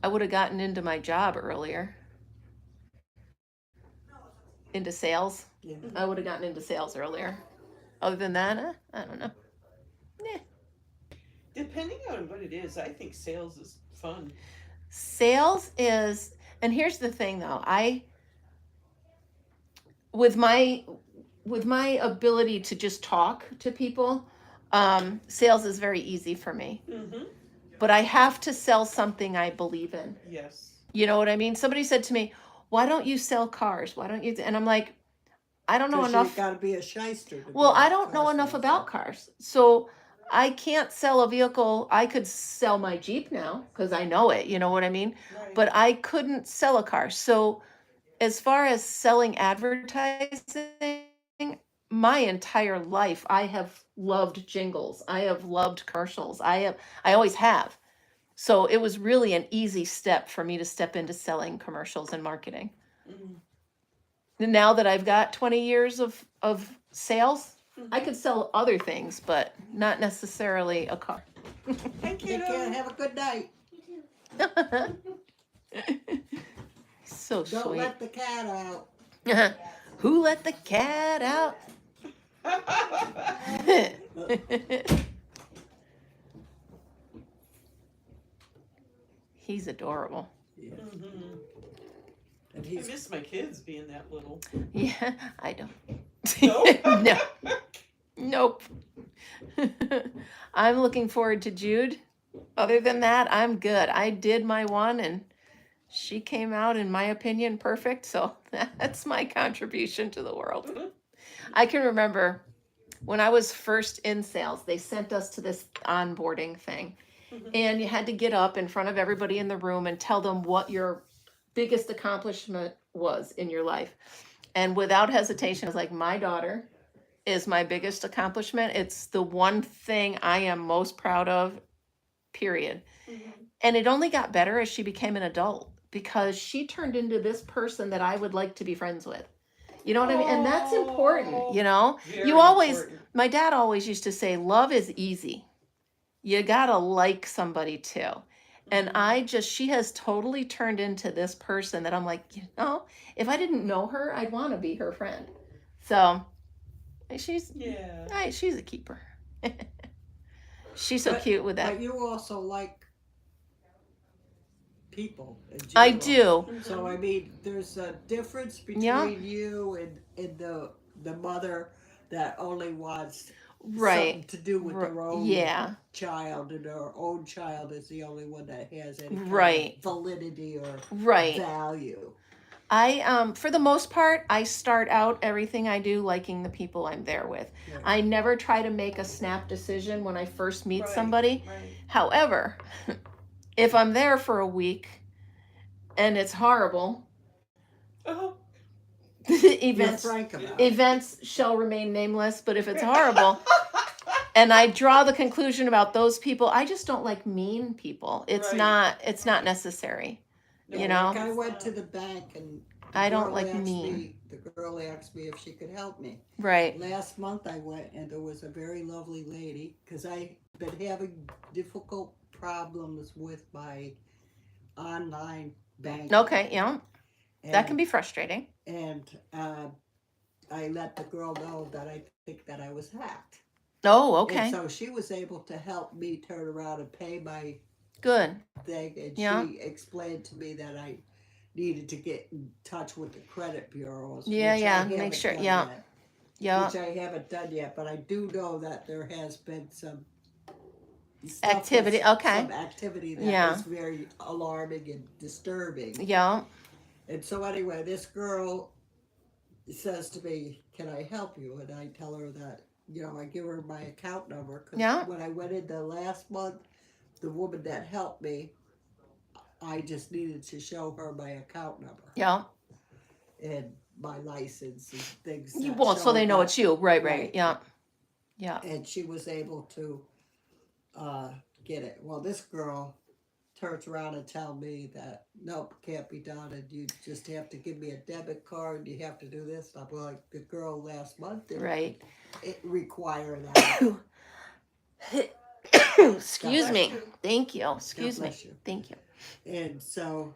I would have gotten into my job earlier. Into sales. Yeah. I would have gotten into sales earlier. Other than that, I don't know. Depending on what it is, I think sales is fun. Sales is, and here's the thing though, with my ability to just talk to people, sales is very easy for me. Mm-hmm. But I have to sell something I believe in. Yes. You know what I mean? Somebody said to me, "Why don't you sell cars? Why don't you?" And I'm like, I don't know 'Cause enough. You've got to be a shyster. To Well, be a I don't know car enough salesman. about cars. So I can't sell a vehicle. I could sell my Jeep now because I know it. You know what I mean? Right. But I couldn't sell a car. So as far as selling advertising, my entire life, I have loved jingles. I have loved commercials. I always have. So it was really an easy step for me to step into selling commercials and marketing. Mhm. And now that I've got 20 years of sales, Mhm. I could sell other things, but not necessarily a car. Thank Take care and have a good night. So Don't sweet. let the cat out. Who let the cat out? He's adorable. Yeah. Mhm. And I he's miss my kids being that little. Yeah, I don't. No? No. Nope. I'm looking forward to Jude. Other than that, I'm good. I did my one and she came out, in my opinion, perfect. So that's my contribution to the world. I can remember when I was first in sales, they sent us to this onboarding thing. Mhm. And you had to get up in front of everybody in the room and tell them what your biggest accomplishment was in your life. And without hesitation, I was like, my daughter is my biggest accomplishment. It's the one thing I am most proud of, period. Mhm. And it only got better as she became an adult because she turned into this person that I would like to be friends with. You know what I mean? And that's important, you know? Very You always, important. my dad always used to say, love is easy. You gotta like somebody too. And Mhm. she has totally turned into this person that I'm like, you know, if I didn't know her, I'd want to be her friend. So she's Yeah. she's a keeper. She's so But- cute with that. But you also like people in I general. do. So I mean, there's a difference between Yeah. you and the mother that only wants Right. something to do with their own Yeah. child, and their own child is the only one that has any kind Right. of validity or Right. value. I for the most part, I start out everything I do liking the people I'm there with. Right. I never try to make a snap decision when I first meet Right, somebody. Right. However, if I'm there for a week and it's horrible, Oh. You're events frank about it. events shall remain nameless, but if it's horrible, And I draw the conclusion about those people. I just don't like mean people. It's Right. not necessary. No, You Yeah, know? like I it's went not. to the bank and I don't like mean. the girl asked me if she could help me. Right. Last month I went and there was a very lovely lady because I've been having difficult problems with my online banking. Okay, yeah. That can And be frustrating. and I let the girl know that I think that I was hacked. Oh, And okay. so she was able to help me turn around and pay my Good. thing. And Yeah. she explained to me that I needed to get in touch with the credit bureaus, Yeah, which I yeah. haven't Make sure. done Yeah. yet. Yeah. Which I haven't done yet, but I do know that there has been some Activity. Okay. some activity that Yeah. is very alarming and disturbing. Yeah. And so anyway, this girl says to me, "Can I help you?" And I tell her that, I give her my account number because Yeah. when I went in the last month, the woman that helped me, I just needed to show her my account number Yeah. and my license and things. You That won't, so show they know that, it's you. Right. Right. right. Yeah. Yeah. And she was able to get it. Well, this girl turns around and tell me that nope, can't be done, and you just have to give me a debit card. You have to do this. I'm like, the girl last month didn't Right. require that. Excuse God me. bless you. Thank you. God Excuse me. bless you. Thank you. And so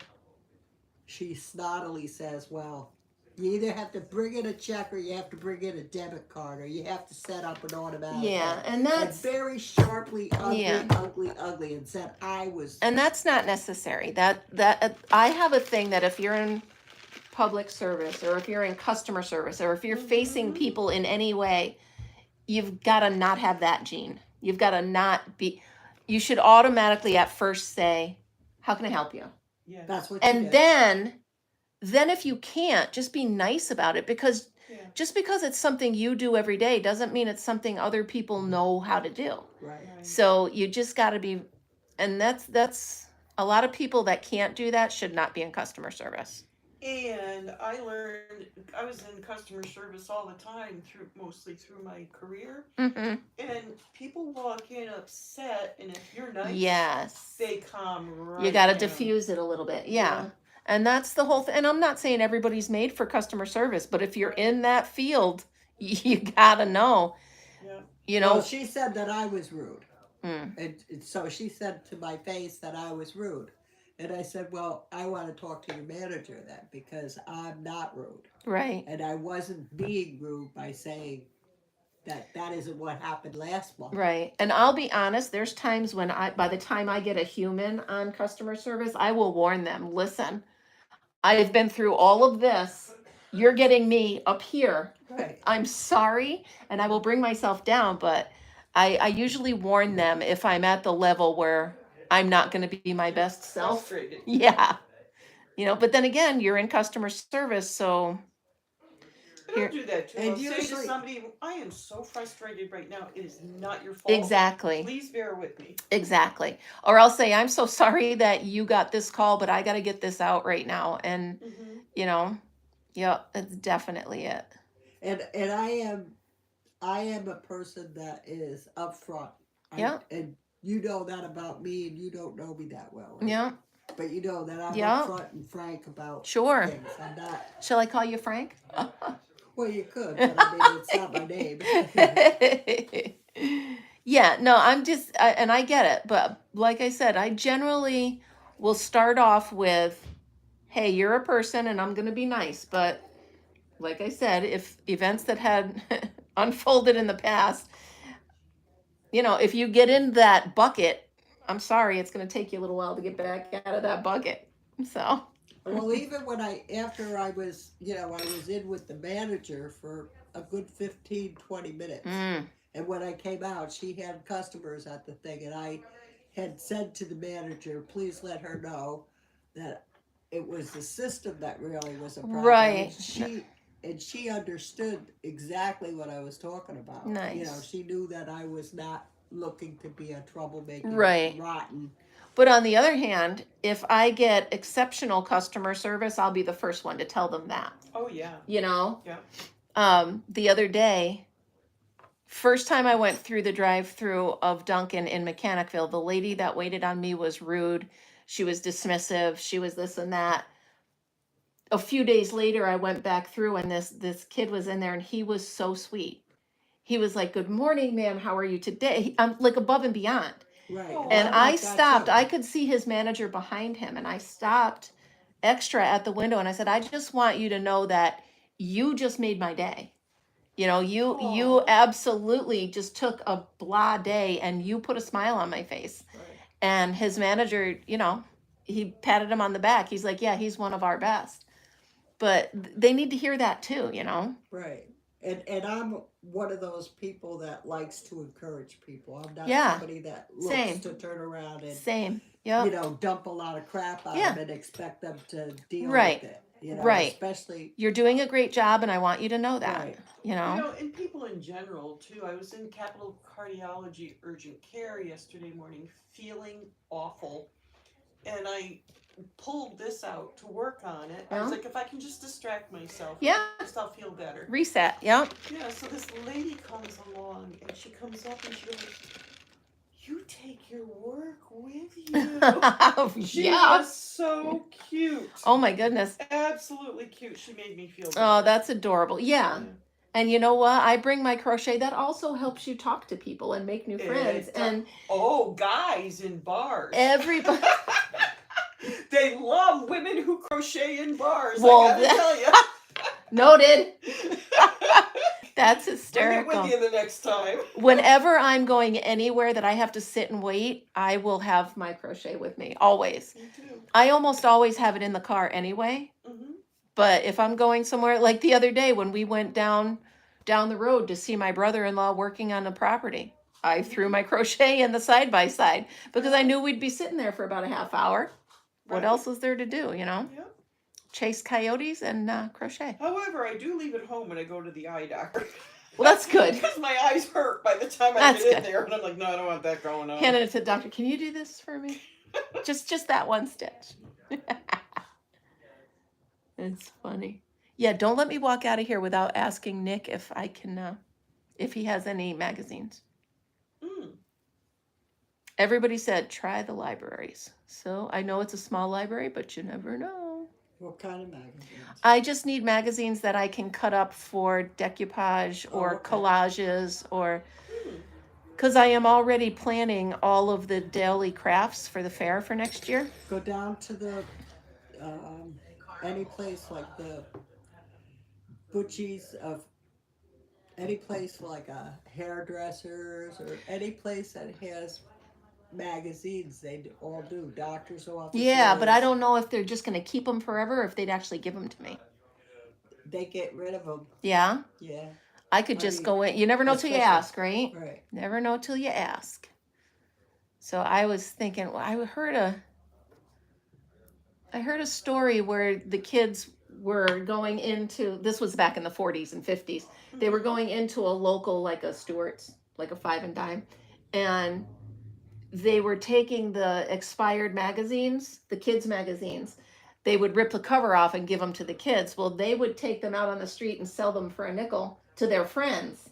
she snottily says, "Well, you either have to bring in a check or you have to bring in a debit card or you have to set up an automatic." Yeah, thing." and And that's very sharply, ugly, Yeah. ugly, and said I was. and that's not necessary. That I have a thing that if you're in public service or if you're in customer service or if you're facing Mhm. people in any way, you've got to not have that gene. You've got to not be. You should automatically at first say, "How can I help you?" Yes. That's what she And did. then if you can't, just be nice about it because Yeah. just because it's something you do every day doesn't mean it's something other people know how to do. Right. Right. So you just got to be, and that's a lot of people that can't do that should not be in customer service. And I learned, I was in customer service all the time mostly through my career. Hmm. And people walk in upset, and if you're nice, Yes. they calm right You got to down. diffuse it a little bit. Yeah. And that's the whole thing. And I'm not saying everybody's made for customer service, but if you're Right. in that field, you got to know, Yeah. Well, she said that I was rude. Mm. And so she said to my face that I was rude. And I said, "Well, I want to talk to your manager then because I'm not rude." Right. And I wasn't being rude by saying that isn't what happened last month. Right. And I'll be honest, there's times when by the time I get a human on customer service, I will warn them, listen, I've been through all of this. You're getting me up here. Right. I'm sorry. And I will bring myself down, but I usually warn them if I'm at the level where I'm not going to be my best self. Frustrated. Yeah. But then again, you're in customer service, so And I'll do that too. And I'll say to usually- somebody, I am so frustrated right now. It is not your fault. exactly. Please bear with me. Exactly. Or I'll say, I'm so sorry that you got this call, but I got to get this out right now. And, Mm-hmm. yeah, that's definitely it. And I am a person that is upfront. Yeah. And you know that about me, and you don't know me that well. Right? Yeah, But you know that I'm Yeah. upfront and frank about sure. things. I'm not. Shall I call you Frank? Well, you could, but I mean, it's not my name. Yeah, no, and I get it. But like I said, I generally will start off with, hey, you're a person and I'm going to be nice. But like I said, if events that had unfolded in the past, if you get in that bucket, I'm sorry, it's going to take you a little while to get back out of that bucket. So. Well, even after I was in with the manager for a good 15, 20 minutes. Mm. And when I came out, she had customers at the thing, and I had said to the manager, please let her know that it was the system that really was a problem. Right. And she understood exactly what I was talking about. Nice. She knew that I was not looking to be a troublemaker, Right. rotten. But on the other hand, if I get exceptional customer service, I'll be the first one to tell them that. Oh, yeah. Yeah. Yeah. The other day, First time I went through the drive-through of Dunkin' in Mechanicville, the lady that waited on me was rude. She was dismissive. She was this and that. A few days later, I went back through, and this kid was in there, and he was so sweet. He was like, "Good morning, ma'am. How are you today?" I'm like above and beyond. Right. Oh. And I'm I like that stopped. too. I could see his manager behind him, and I stopped extra at the window, and I said, "I just want you to know that you just made my day. You know, you Aw. absolutely just took a blah day and you put a smile on my face." Right. And his manager, you know, he patted him on the back. He's like, "Yeah, he's one of our best." But they need to hear that too, you know? Right. And I'm one of those people that likes to encourage people. I'm not Yeah, somebody that looks same. to turn around and, Same. you Yep. know, dump a lot of crap on Yeah. them and expect them to deal Right. with it. You know, Right. especially You're doing a great job, and I want you to know that, right. you know? You know, and people in general too. I was in Capital Cardiology Urgent Care yesterday morning, feeling awful, and I pulled this out to work on it. I was Yeah. like, if I can just distract myself, Yeah. at least I'll feel better. Reset. Yep. Yeah. So this lady comes along, and she comes up and she goes, "You take your work with you." She Yeah. was so cute. Oh my goodness. Absolutely cute. She made me feel better. Oh, that's adorable. Yeah. Yeah. And you know what? I bring my crochet. That also helps you talk to people and make new friends. It does. And Oh, guys in bars. everybody. They love women who crochet in bars. Well, I gotta tell you. Noted. That's Bring it hysterical. with you the next time. Whenever I'm going anywhere that I have to sit and wait, I will have my crochet with me. Always. Me too. I almost always have it in the car anyway. Mm-hmm. But if I'm going somewhere, like the other day when we went down the road to see my brother-in-law working on the property, I threw my crochet in the side by side because I knew we'd be sitting there for about a half hour. What Right. else is there to do, you know? Yep. Chase coyotes and crochet. However, I do leave it home when I go to the eye doctor. Well, that's good. Because my eyes hurt by the time I That's get in good. there, and I'm like, no, I don't want that going on. Handing it to the doctor. Can you do this for me? just that one stitch. It's funny. Yeah, don't let me walk out of here without asking Nick if I can, if he has any magazines. Mm. Everybody said try the libraries. So I know it's a small library, but you never know. What kind of magazines? I just need magazines that I can cut up for decoupage or okay. collages or Mm. because I am already planning all of the daily crafts for the fair for next year. Go down to the any place like the butchies of any place like a hairdressers or any place that has magazines. They all do. Doctors' offices. Yeah, but I don't know if they're just going to keep them forever or if they'd actually give them to me. They get rid of them. Yeah, Yeah. I could I just mean, go in. You never know till you especially- ask, right? Right. Never know till you ask. So I was thinking, well, I heard a story where the kids were going into, this was back in the 40s and 50s. They were going into a local, like a Stewart's, like a five and dime, and they were taking the expired magazines, the kids' magazines. They would rip the cover off and give them to the kids. Well, they would take them out on the street and sell them for a nickel to their friends.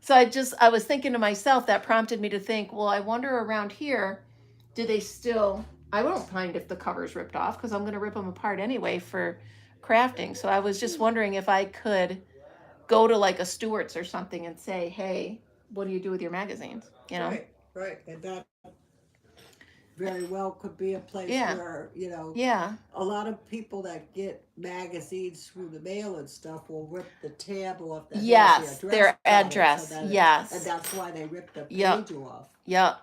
So I was thinking to myself, that prompted me to think, well, I wonder around here, do they still, I won't mind if the cover's ripped off because I'm going to rip them apart anyway for crafting. So I was just wondering if I could go to like a Stewart's or something and say, hey, what do you do with your magazines? You know? Right. Right. And that very well could be a place Yeah. where, you know, Yeah. a lot of people that get magazines through the mail and stuff will rip the tab off that has Yes, the their address on it, address. that Yes. and that's why they rip the Yep. page off. Yep.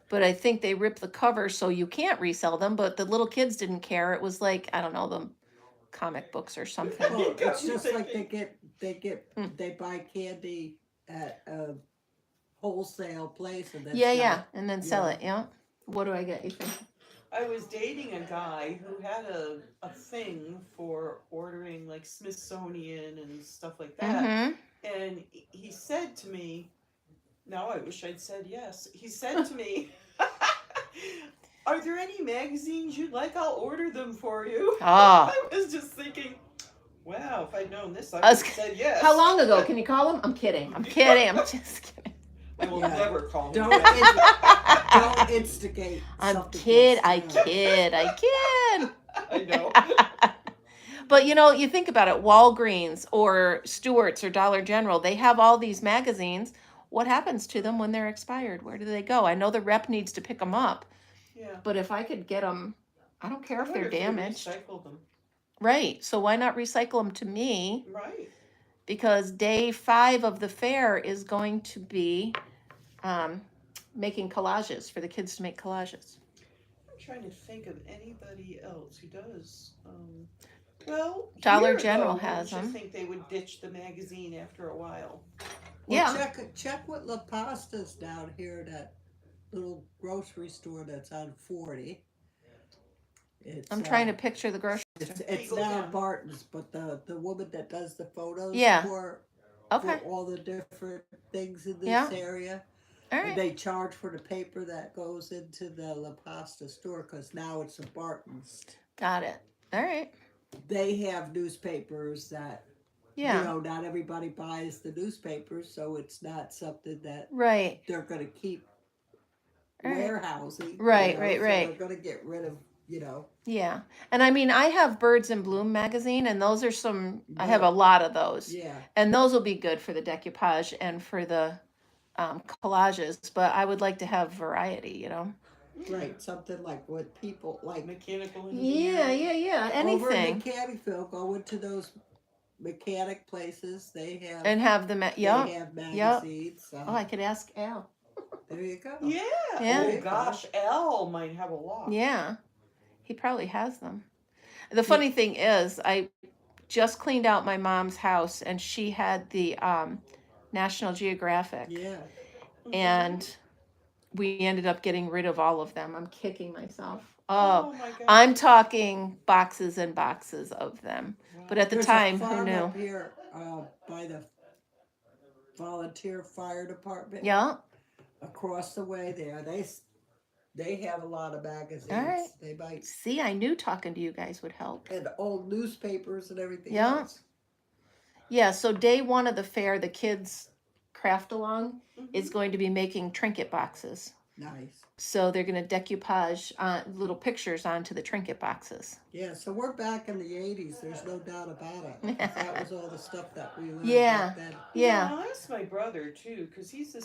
But I think they ripped the cover so you can't resell them, but the little kids didn't care. It was like, I don't know, the comic books or something. Well, got it's me just like thinking. they buy candy at a wholesale place and then Yeah, sell yeah. it. And then sell Yeah. it. Yeah. What do I get, you think? I was dating a guy who had a thing for ordering like Smithsonian and stuff like that. Mm-hmm. And he said to me, now I wish I'd said yes. He said to me, are there any magazines you'd like? I'll order them for you. Ah. I was just thinking, Wow, if I'd known this, I I would was have said yes. How long ago? Can you call him? I'm kidding. I'm kidding. I'm just kidding. I will Yeah. never call him. Don't that. don't instigate. I'm something kid. that's I terrible. kid. I kid. I know. But you know, you think about it, Walgreens or Stewart's or Dollar General, they have all these magazines. What happens to them when they're expired? Where do they go? I know the rep needs to pick them up, Yeah. but if I could get them, I don't care I if they're wonder they damaged. recycle them. Right. So why not recycle them to me? Right. Because day 5 of the fair is going to be making collages for the kids to make collages. I'm trying to think of anybody else who does. Well, Dollar here, General though, has wouldn't them. you think they would ditch the magazine after a while? Well, Yeah. check with La Pasta's down here, that little grocery store that's on 40. It's, I'm trying to picture the grocery It's, store. it's Go now down. Barton's, but the woman that does the photos Yeah. for Okay. all the different things in this Yeah. area, All and right. they charge for the paper that goes into the La Pasta store because now it's a Barton's. Got it. All right. They have newspapers that Yeah. not everybody buys the newspapers, so it's not something that Right. they're going to keep All right. warehousing. Right, so right. They're going to get rid of, Yeah. And I mean, I have Birds in Bloom magazine, and those are I have a lot of those. yeah. And those will be good for the decoupage and for the collages, but I would like to have variety, Right, something like what people like. Mechanical Yeah, engineering. yeah. Over in Anything. Mechanicville, go into those mechanic places. They have And have them, yeah. they have magazines. So Oh, I could ask Al. there you go. Yeah. Yeah. Oh gosh, Al might have a lot. Yeah. He probably has them. The funny thing is, I just cleaned out my mom's house, and she had the National Geographic. Yeah. And we ended up getting rid of all of them. I'm kicking myself. Oh my god. I'm talking boxes and boxes of them. But at the There's time, a who farm knew? up here by the volunteer fire department. Yeah. Across the way there, they have a lot of magazines. All right. They might See, I knew talking to you guys would help. and old newspapers and everything Yeah. else. Yeah, so day 1 of the fair, the kids craft along Mhm. is going to be making trinket boxes. Nice. So they're going to decoupage little pictures onto the trinket boxes. Yeah, so we're back in the 80s. There's no doubt about it. That was all the stuff that we learned Yeah. back then. Yeah. I asked my brother too, because he's a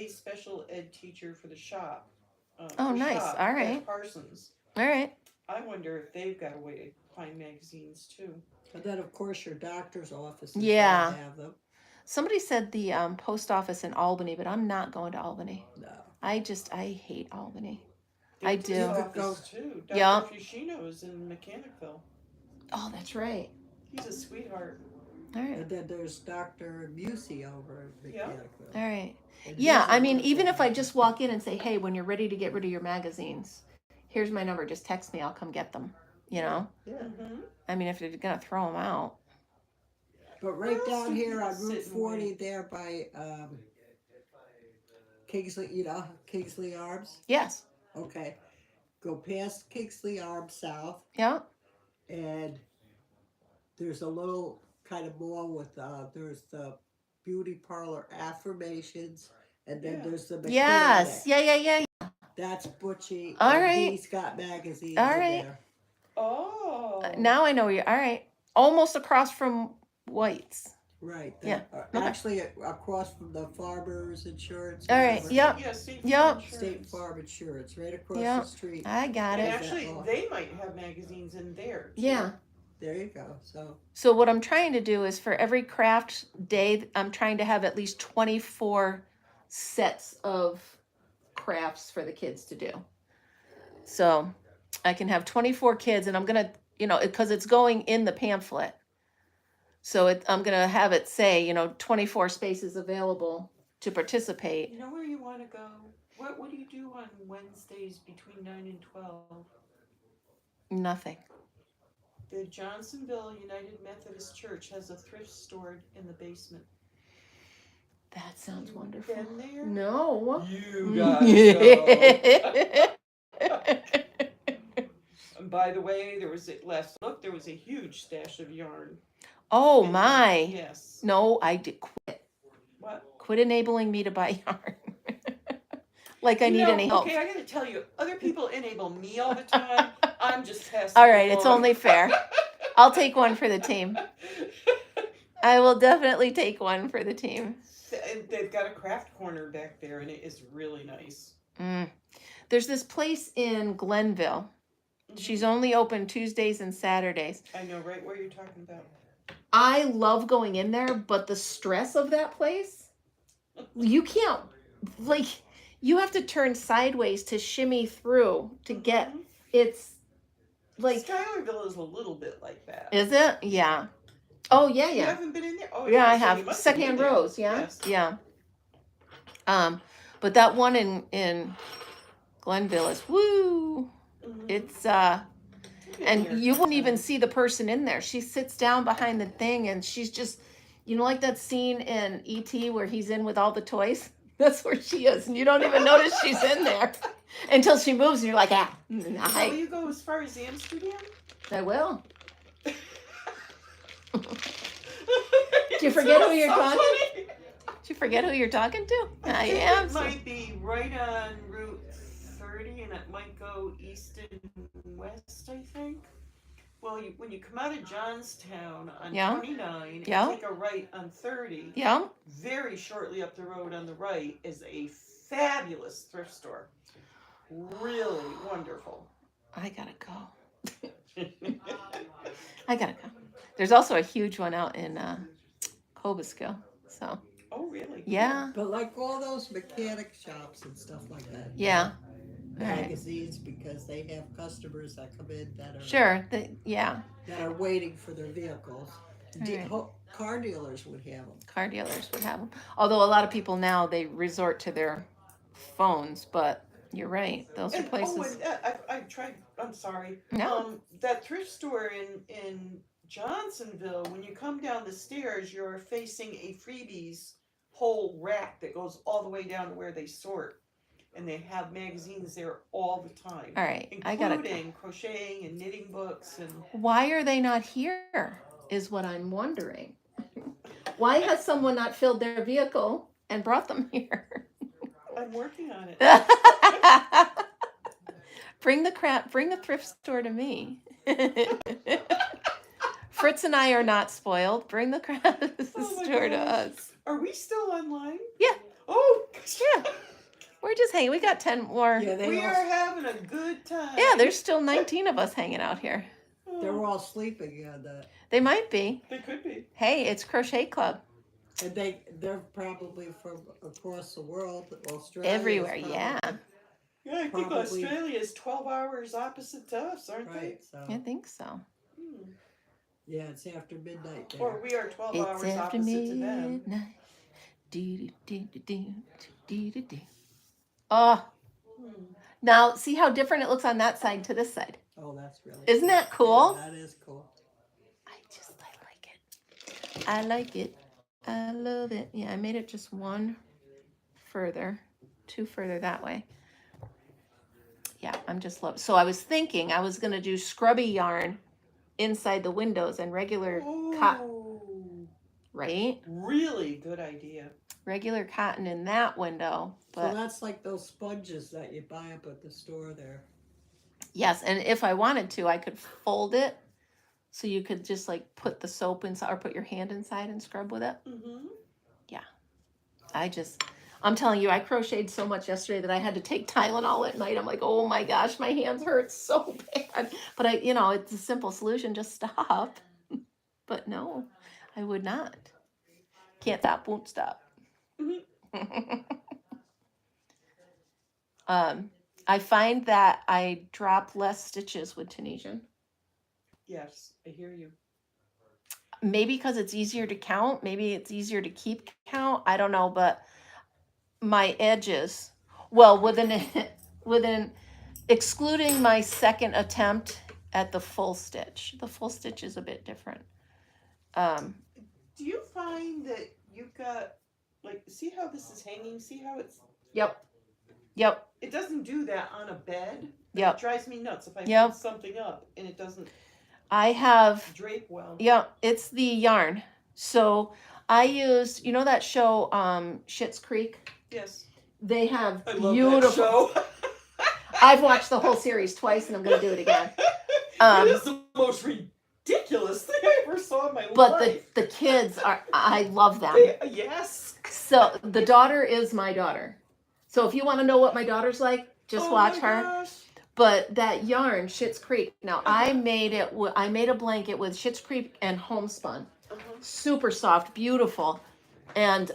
special ed teacher for the shop. Oh, the nice. shop All at right. Parsons. All right. I wonder if they've got a way to find magazines too. And then, of course, your doctor's office. Yeah. Have them. Somebody said the post office in Albany, but I'm not going to Albany. No. I hate Albany. The I post do. office too. Dr. Yeah. Fushino's in Mechanicville. Oh, that's right. He's a sweetheart. All right. And then there's Dr. Musey over at Yeah. Mechanicville. All right. And Yeah, he's a I mean, wonderful even if I man. just walk in and say, hey, when you're ready to get rid of your magazines, here's my number. Just text me. I'll come get them. Yeah. Mm-hmm. I mean, if you're going to throw them out. But right else down do here people on sit Route and 40 wait? there by Kingsley, Kingsley Arms. Yes. Okay. Go past Kingsley Arms south, Yeah. and there's a little kind of mall with, there's the beauty parlor Affirmations, and then Yeah. there's the mechanic. Yes. Yeah. That's Butchie. All and right. He's got magazines All in right. there. Oh. Now I know you. All right. Almost across from White's. Right. Yeah. Okay. Actually, across from the Farmers Insurance. All right, whatever. yep. Yeah, State Yep. Farm State Insurance. Farm Insurance, right across Yep. the street. I got And it. Is that actually, law? they might have magazines in there. Too. Yeah. There you go. So So what I'm trying to do is for every craft day, I'm trying to have at least 24 sets of crafts for the kids to do. So I can have 24 kids, and I'm going to, because it's going in the pamphlet. So I'm going to have it say, 24 spaces available to participate. You know where you want to go? What do you do on Wednesdays between 9 and 12? Nothing. The Johnsonville United Methodist Church has a thrift store in the basement. That sounds You wonderful. Been there? No. You gotta go. I'm by the way, there was last look. There was a huge stash of yarn. Oh in there. my. Yes. No, I did quit. What? Quit enabling me to buy yarn. Like I need any help. Okay, I gotta tell you, other people enable me all the time. I'm just testing. All right, it's only fair. I'll take one for the team. I will definitely take one for the team. They've got a craft corner back there, and it is really nice. There's this place in Glenville. She's only open Tuesdays and Saturdays. I know right where you're talking about. I love going in there, but the stress of that place, you can't, like, you have to turn sideways to shimmy through to get, it's like. Schuylerville is a little bit like that. Is it? Yeah. Oh, yeah, You yeah. haven't been in there? Oh, Yeah, I so you have. must Secondhand been there. rows, yeah? Yes. Yeah. But that one in Glenville is, woo, it's, and you wouldn't even see the person in there. She sits down behind the thing and she's just, you know, like that scene in E.T. where he's in with all the toys? That's where she is. And you don't even notice she's in there until she moves and you're like, ah. Will you go as far as Amsterdam? I will. Do you forget who you're talking to? Did you forget who you're talking to? I am. It might be right on Route 30 and it might go east and west, I think. Well, when you come out of Johnstown on 29 and take a right on 30, very shortly up the road on the right is a fabulous thrift store. Really wonderful. I gotta go. I gotta go. There's also a huge one out in Cobleskill. So. Oh, really? Yeah. But like all those mechanic shops and stuff like that. Yeah. Magazines, because they have customers that come in that are that are waiting for their vehicles. Right. Car dealers would have them. Car dealers would have them. Although a lot of people now they resort to their phones, but you're right. Those are places. I tried. I'm sorry. No. That thrift store in Johnsonville. When you come down the stairs, you're facing a freebies whole rack that goes all the way down to where they sort. And they have magazines there all the time. All right, including crocheting and knitting books and. Why are they not here? Is what I'm wondering. Why has someone not filled their vehicle and brought them here? I'm working on it. Bring the thrift store to me. Fritz and I are not spoiled. Bring the craft store to us. Are we still online? Yeah. Oh, yeah. We're just hanging. We got 10 more. Yeah, we are having a good time. Yeah, there's still 19 of us hanging out here. They're all sleeping on that. They might be. They could be. Hey, it's Crochet Club. And they're probably from across the world. Australia. Everywhere, yeah. Yeah, I think Australia is 12 hours opposite to us, aren't they? So. I think so. Yeah, it's after midnight there. Or we are 12 hours opposite to them. Oh. Now, see how different it looks on that side to this side. Oh, that's really Isn't that cool? Yeah, that is cool. I like it. I like it. I love it. Yeah, I made it just one further, two further that way. Yeah, I'm just love. So I was thinking I was going to do scrubby yarn inside the windows and regular cotton. Right? Really good idea. Regular cotton in that window. But so that's like those sponges that you buy up at the store there. Yes, and if I wanted to, I could fold it so you could just like put the soap inside or put your hand inside and scrub with it. Mm-hmm. Yeah. I'm telling you, I crocheted so much yesterday that I had to take Tylenol at night. I'm like, oh my gosh, my hands hurt so bad. But it's a simple solution, just stop. But no, I would not. Can't stop, won't stop. Mm-hmm. I find that I drop less stitches with Tunisian. Yes, I hear you. Maybe because it's easier to count. Maybe it's easier to keep count. I don't know, but my edges, well, within excluding my second attempt at the full stitch. The full stitch is a bit different. Do you find that you've got, like, see how this is hanging? See how it's... Yep. It doesn't do that on a bed. Yep. It drives me nuts if I Yep. put something up and it doesn't I have, drape well. yeah, it's the yarn. So I used, you know that show, Schitt's Creek? Yes. They have I love beautiful. that show. I've watched the whole series twice, and I'm going to do it again. It is the most ridiculous thing I ever saw in my But life. the kids are, I love them. Yes. So the daughter is my daughter. So if you want to know what my daughter's like, just watch her. Gosh. But that yarn, Schitt's Creek. Now I made it. I made a blanket with Schitt's Creek and homespun. Super soft, beautiful, and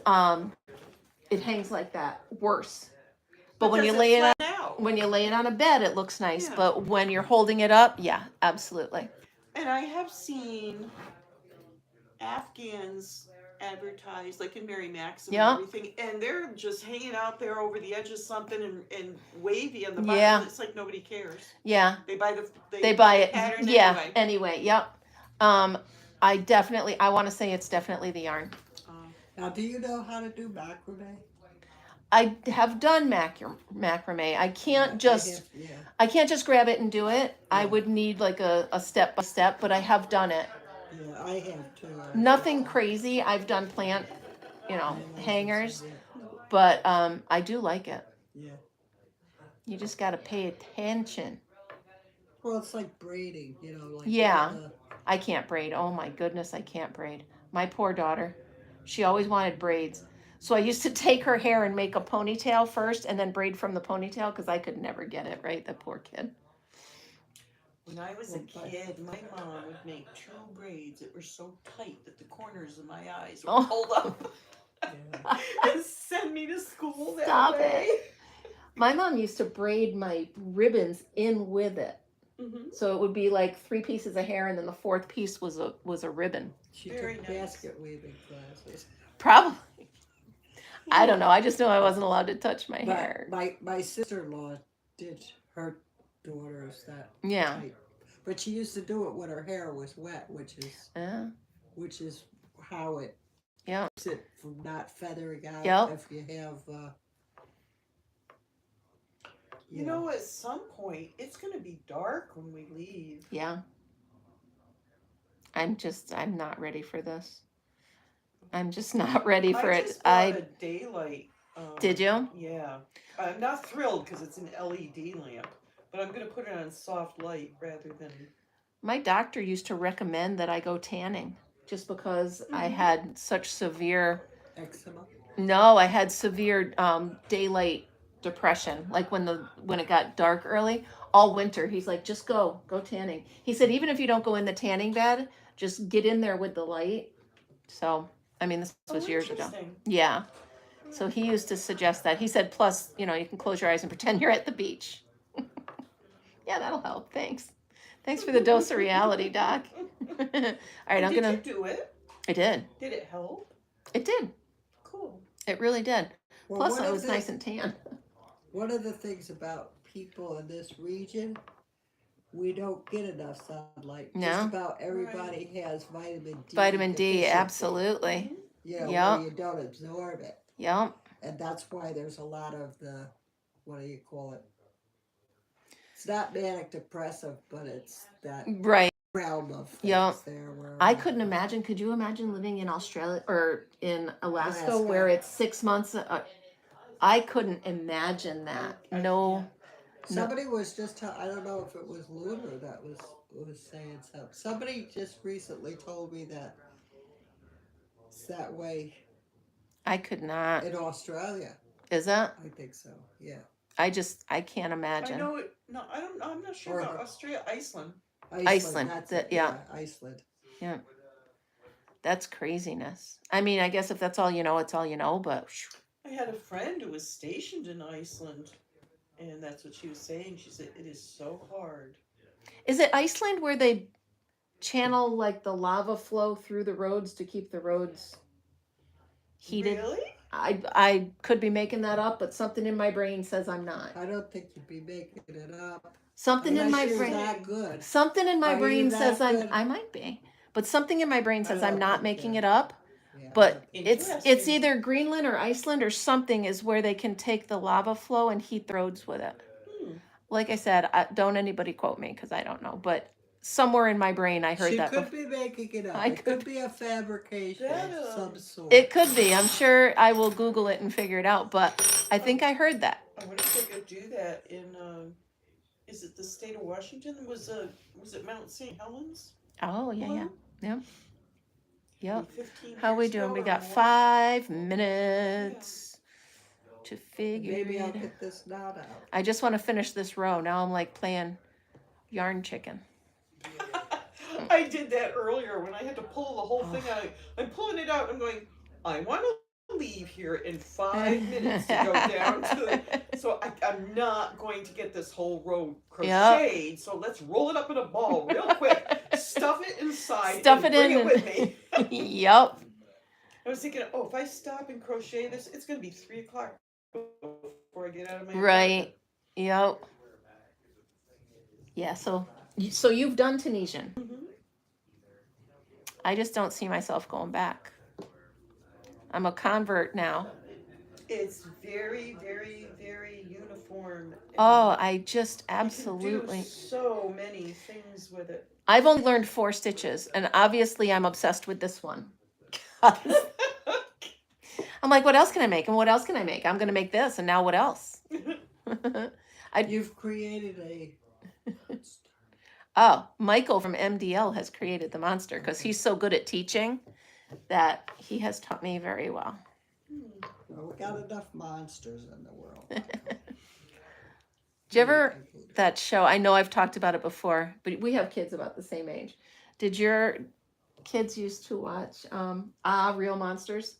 it hangs like that. Worse. But when you lay it on a bed, it looks nice. Yeah. But when you're holding it up, yeah, absolutely. And I have seen Afghans advertised, like in Mary Maxim Yeah. and everything, and they're just hanging out there over the edge of something and wavy on the bottom. Yeah. It's like nobody cares. Yeah. They buy it. pattern Yeah. anyway. Yep. I want to say it's definitely the yarn. Now, do you know how to do macrame? I have done macrame. I can't just grab it and do it. I would need like a step by step, but I have done it. Yeah, I have too. Nothing crazy. I've done plant, hangers, but I do like it. Yeah. You just got to pay attention. Well, it's like braiding, like Yeah. I can't braid. Oh my goodness, I can't braid. My poor daughter. She always wanted braids. So I used to take her hair and make a ponytail first and then braid from the ponytail because I could never get it right. The poor kid. When I was a kid, my mom would make 2 braids that were so tight that the corners of my eyes were pulled up and send me to school that Stop way. it. My mom used to braid my ribbons in with it. Mm-hmm. So it would be like 3 pieces of hair and then the 4th piece was a ribbon. She Very took nice. basket weaving classes. Probably. I don't know. I just know I wasn't allowed to touch my hair. My sister-in-law did her daughters that Yeah. type. But she used to do it when her hair was wet, which is how it keeps it from not feathering out. Yep. If you have You know, at some point, it's going to be dark when we leave. Yeah. I'm not ready for this. I'm just not ready for I it. just bought a daylight. Did you? Yeah. I'm not thrilled because it's an LED lamp, but I'm going to put it on soft light rather than... My doctor used to recommend that I go tanning just because I had such severe... eczema? No, I had severe daylight depression. Like when it got dark early, all winter, he's like, just go tanning. He said, even if you don't go in the tanning bed, just get in there with the light. So, I mean, this was years ago. Yeah. So he used to suggest that. He said, plus, you can close your eyes and pretend you're at the beach. Yeah, that'll help. Thanks for the dose of reality, Doc. All right, Did you do it? I did. Did it help? It did. Cool. It really did. Well, Plus, I was nice and tan. One of the things about people in this region, we don't get enough sunlight. No. Just about everybody has vitamin D. Vitamin D, deficiency. absolutely. Where you don't absorb it. Yep. And that's why there's a lot of the, what do you call it? It's not manic depressive, but it's that realm of things there. Where I couldn't imagine. Could you imagine living in Australia or in Alaska where it's 6 months? I couldn't imagine that. No. Somebody was just I don't know if it was Lunar that was saying something. Somebody just recently told me that it's that way. I could not. In Australia. Is that? I think so. Yeah. I can't imagine. I know it. No, I'm not sure about Australia. Iceland. Iceland. That's it. Yeah. Iceland. Yeah. That's craziness. I mean, I guess if that's all you know, it's all you know, but. I had a friend who was stationed in Iceland, and that's what she was saying. She said, it is so hard. Is it Iceland where they channel like the lava flow through the roads to keep the roads heated? Really? I could be making that up, but something in my brain says I'm not. I don't think you'd be making it up. Something in my brain. That good. Something in my brain says good? I might be, but something in my brain says I'm not making it up. Yeah. But it's either Greenland or Iceland or something is where they can take the lava flow and heat the roads with it. like I said, don't anybody quote me because I don't know. But somewhere in my brain, I heard She that. could be making it up. I It could be a fabrication That, of some sort. It could be. I'm sure I will Google it and figure it out. But I think I heard that. I wonder if they could do that in, is it the state of Washington? Was it Mount St. Helens? Oh yeah, yeah, Blue? yep, yep. 15 How we years doing? ago We or got more? 5 minutes to figure Maybe I'll it out. get this knot out. I just want to finish this row. Now I'm like playing yarn chicken. I did that earlier when I had to pull the whole thing out. I'm pulling it out and I'm going, I want to leave here in 5 minutes to go down to the, so I'm not going to get this whole row crocheted, so let's roll it up in a ball real quick, stuff it inside, Stuff and it bring in it with me. Yep. I was thinking, oh, if I stop and crochet this, it's going to be 3 o'clock before I get out of my Right. Yep. Yeah. So you've done Tunisian. apartment. Mhm. I just don't see myself going back. I'm a convert now. It's very, very, very uniform. and Oh, I just you can absolutely. do so many things with it. I've only learned 4 stitches, and obviously I'm obsessed with this one. I'm like, what else can I make? And what else can I make? I'm going to make this, and now what else? You've created a. Oh, Michael from MDL has created the monster because he's so good at teaching that he has taught me very well. Well, we got enough monsters in the world. Did you ever, that show, I know I've talked about it before, but we have kids about the same age. Did your kids used to watch Real Monsters?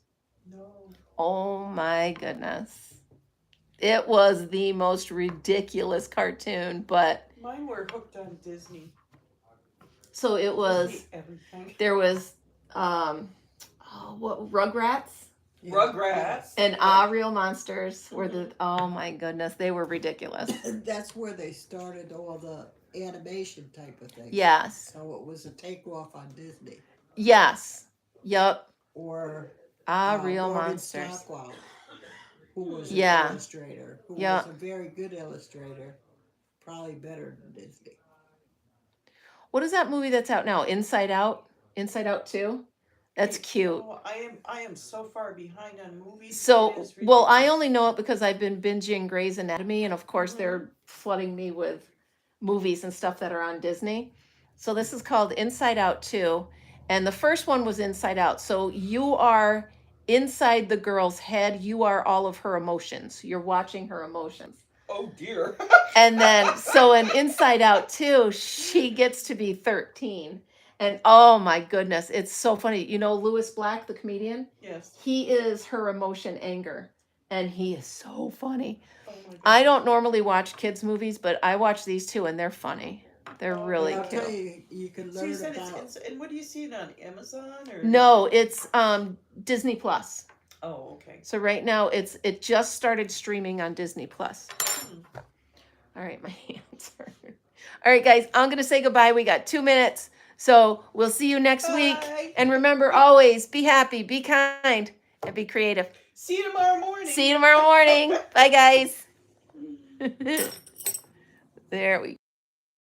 No. Oh my goodness. It was the most ridiculous cartoon, but Mine were hooked on Disney. so it was, Disney everything. there was, what, Rugrats? Yeah. Rugrats. And Real Monsters were the, oh my goodness, they were ridiculous. That's where they started all the animation type of things. Yes. So it was a takeoff on Disney. Yes. Yup. Or Real Morgan Monsters. Stockwell, who was an Yeah. illustrator, who Yeah. was a very good illustrator, probably better than Disney. What is that movie that's out now? Inside Out? Inside Out 2? That's cute. Oh, I am so far behind on movies. So, It is well, I ridiculous. only know it because I've been binging Grey's Anatomy, and of course, Mhm. they're flooding me with movies and stuff that are on Disney. So, this is called Inside Out 2, and the first one was Inside Out. So, you are inside the girl's head, you are all of her emotions. You're watching her emotions. Oh dear. And then, so in Inside Out 2, she gets to be 13. And oh my goodness, it's so funny. You know, Lewis Black, the comedian, Yes. he is her emotion, anger. And he is so funny. Oh my God. I don't normally watch kids' movies, but I watch these two and they're funny. They're Oh, really But I'll tell cute. you, you can So you learn said about. it's and what do you see it on Amazon or? No, it's Disney Plus. Oh, okay. So right now it just started streaming on Disney Plus. Hmm. All right, my hands are. All right, guys, I'm going to say goodbye. We got 2 minutes. So we'll see you next week. Bye. And remember, always be happy, be kind, and be creative. See you tomorrow morning. See you tomorrow morning. Bye, guys. There we go.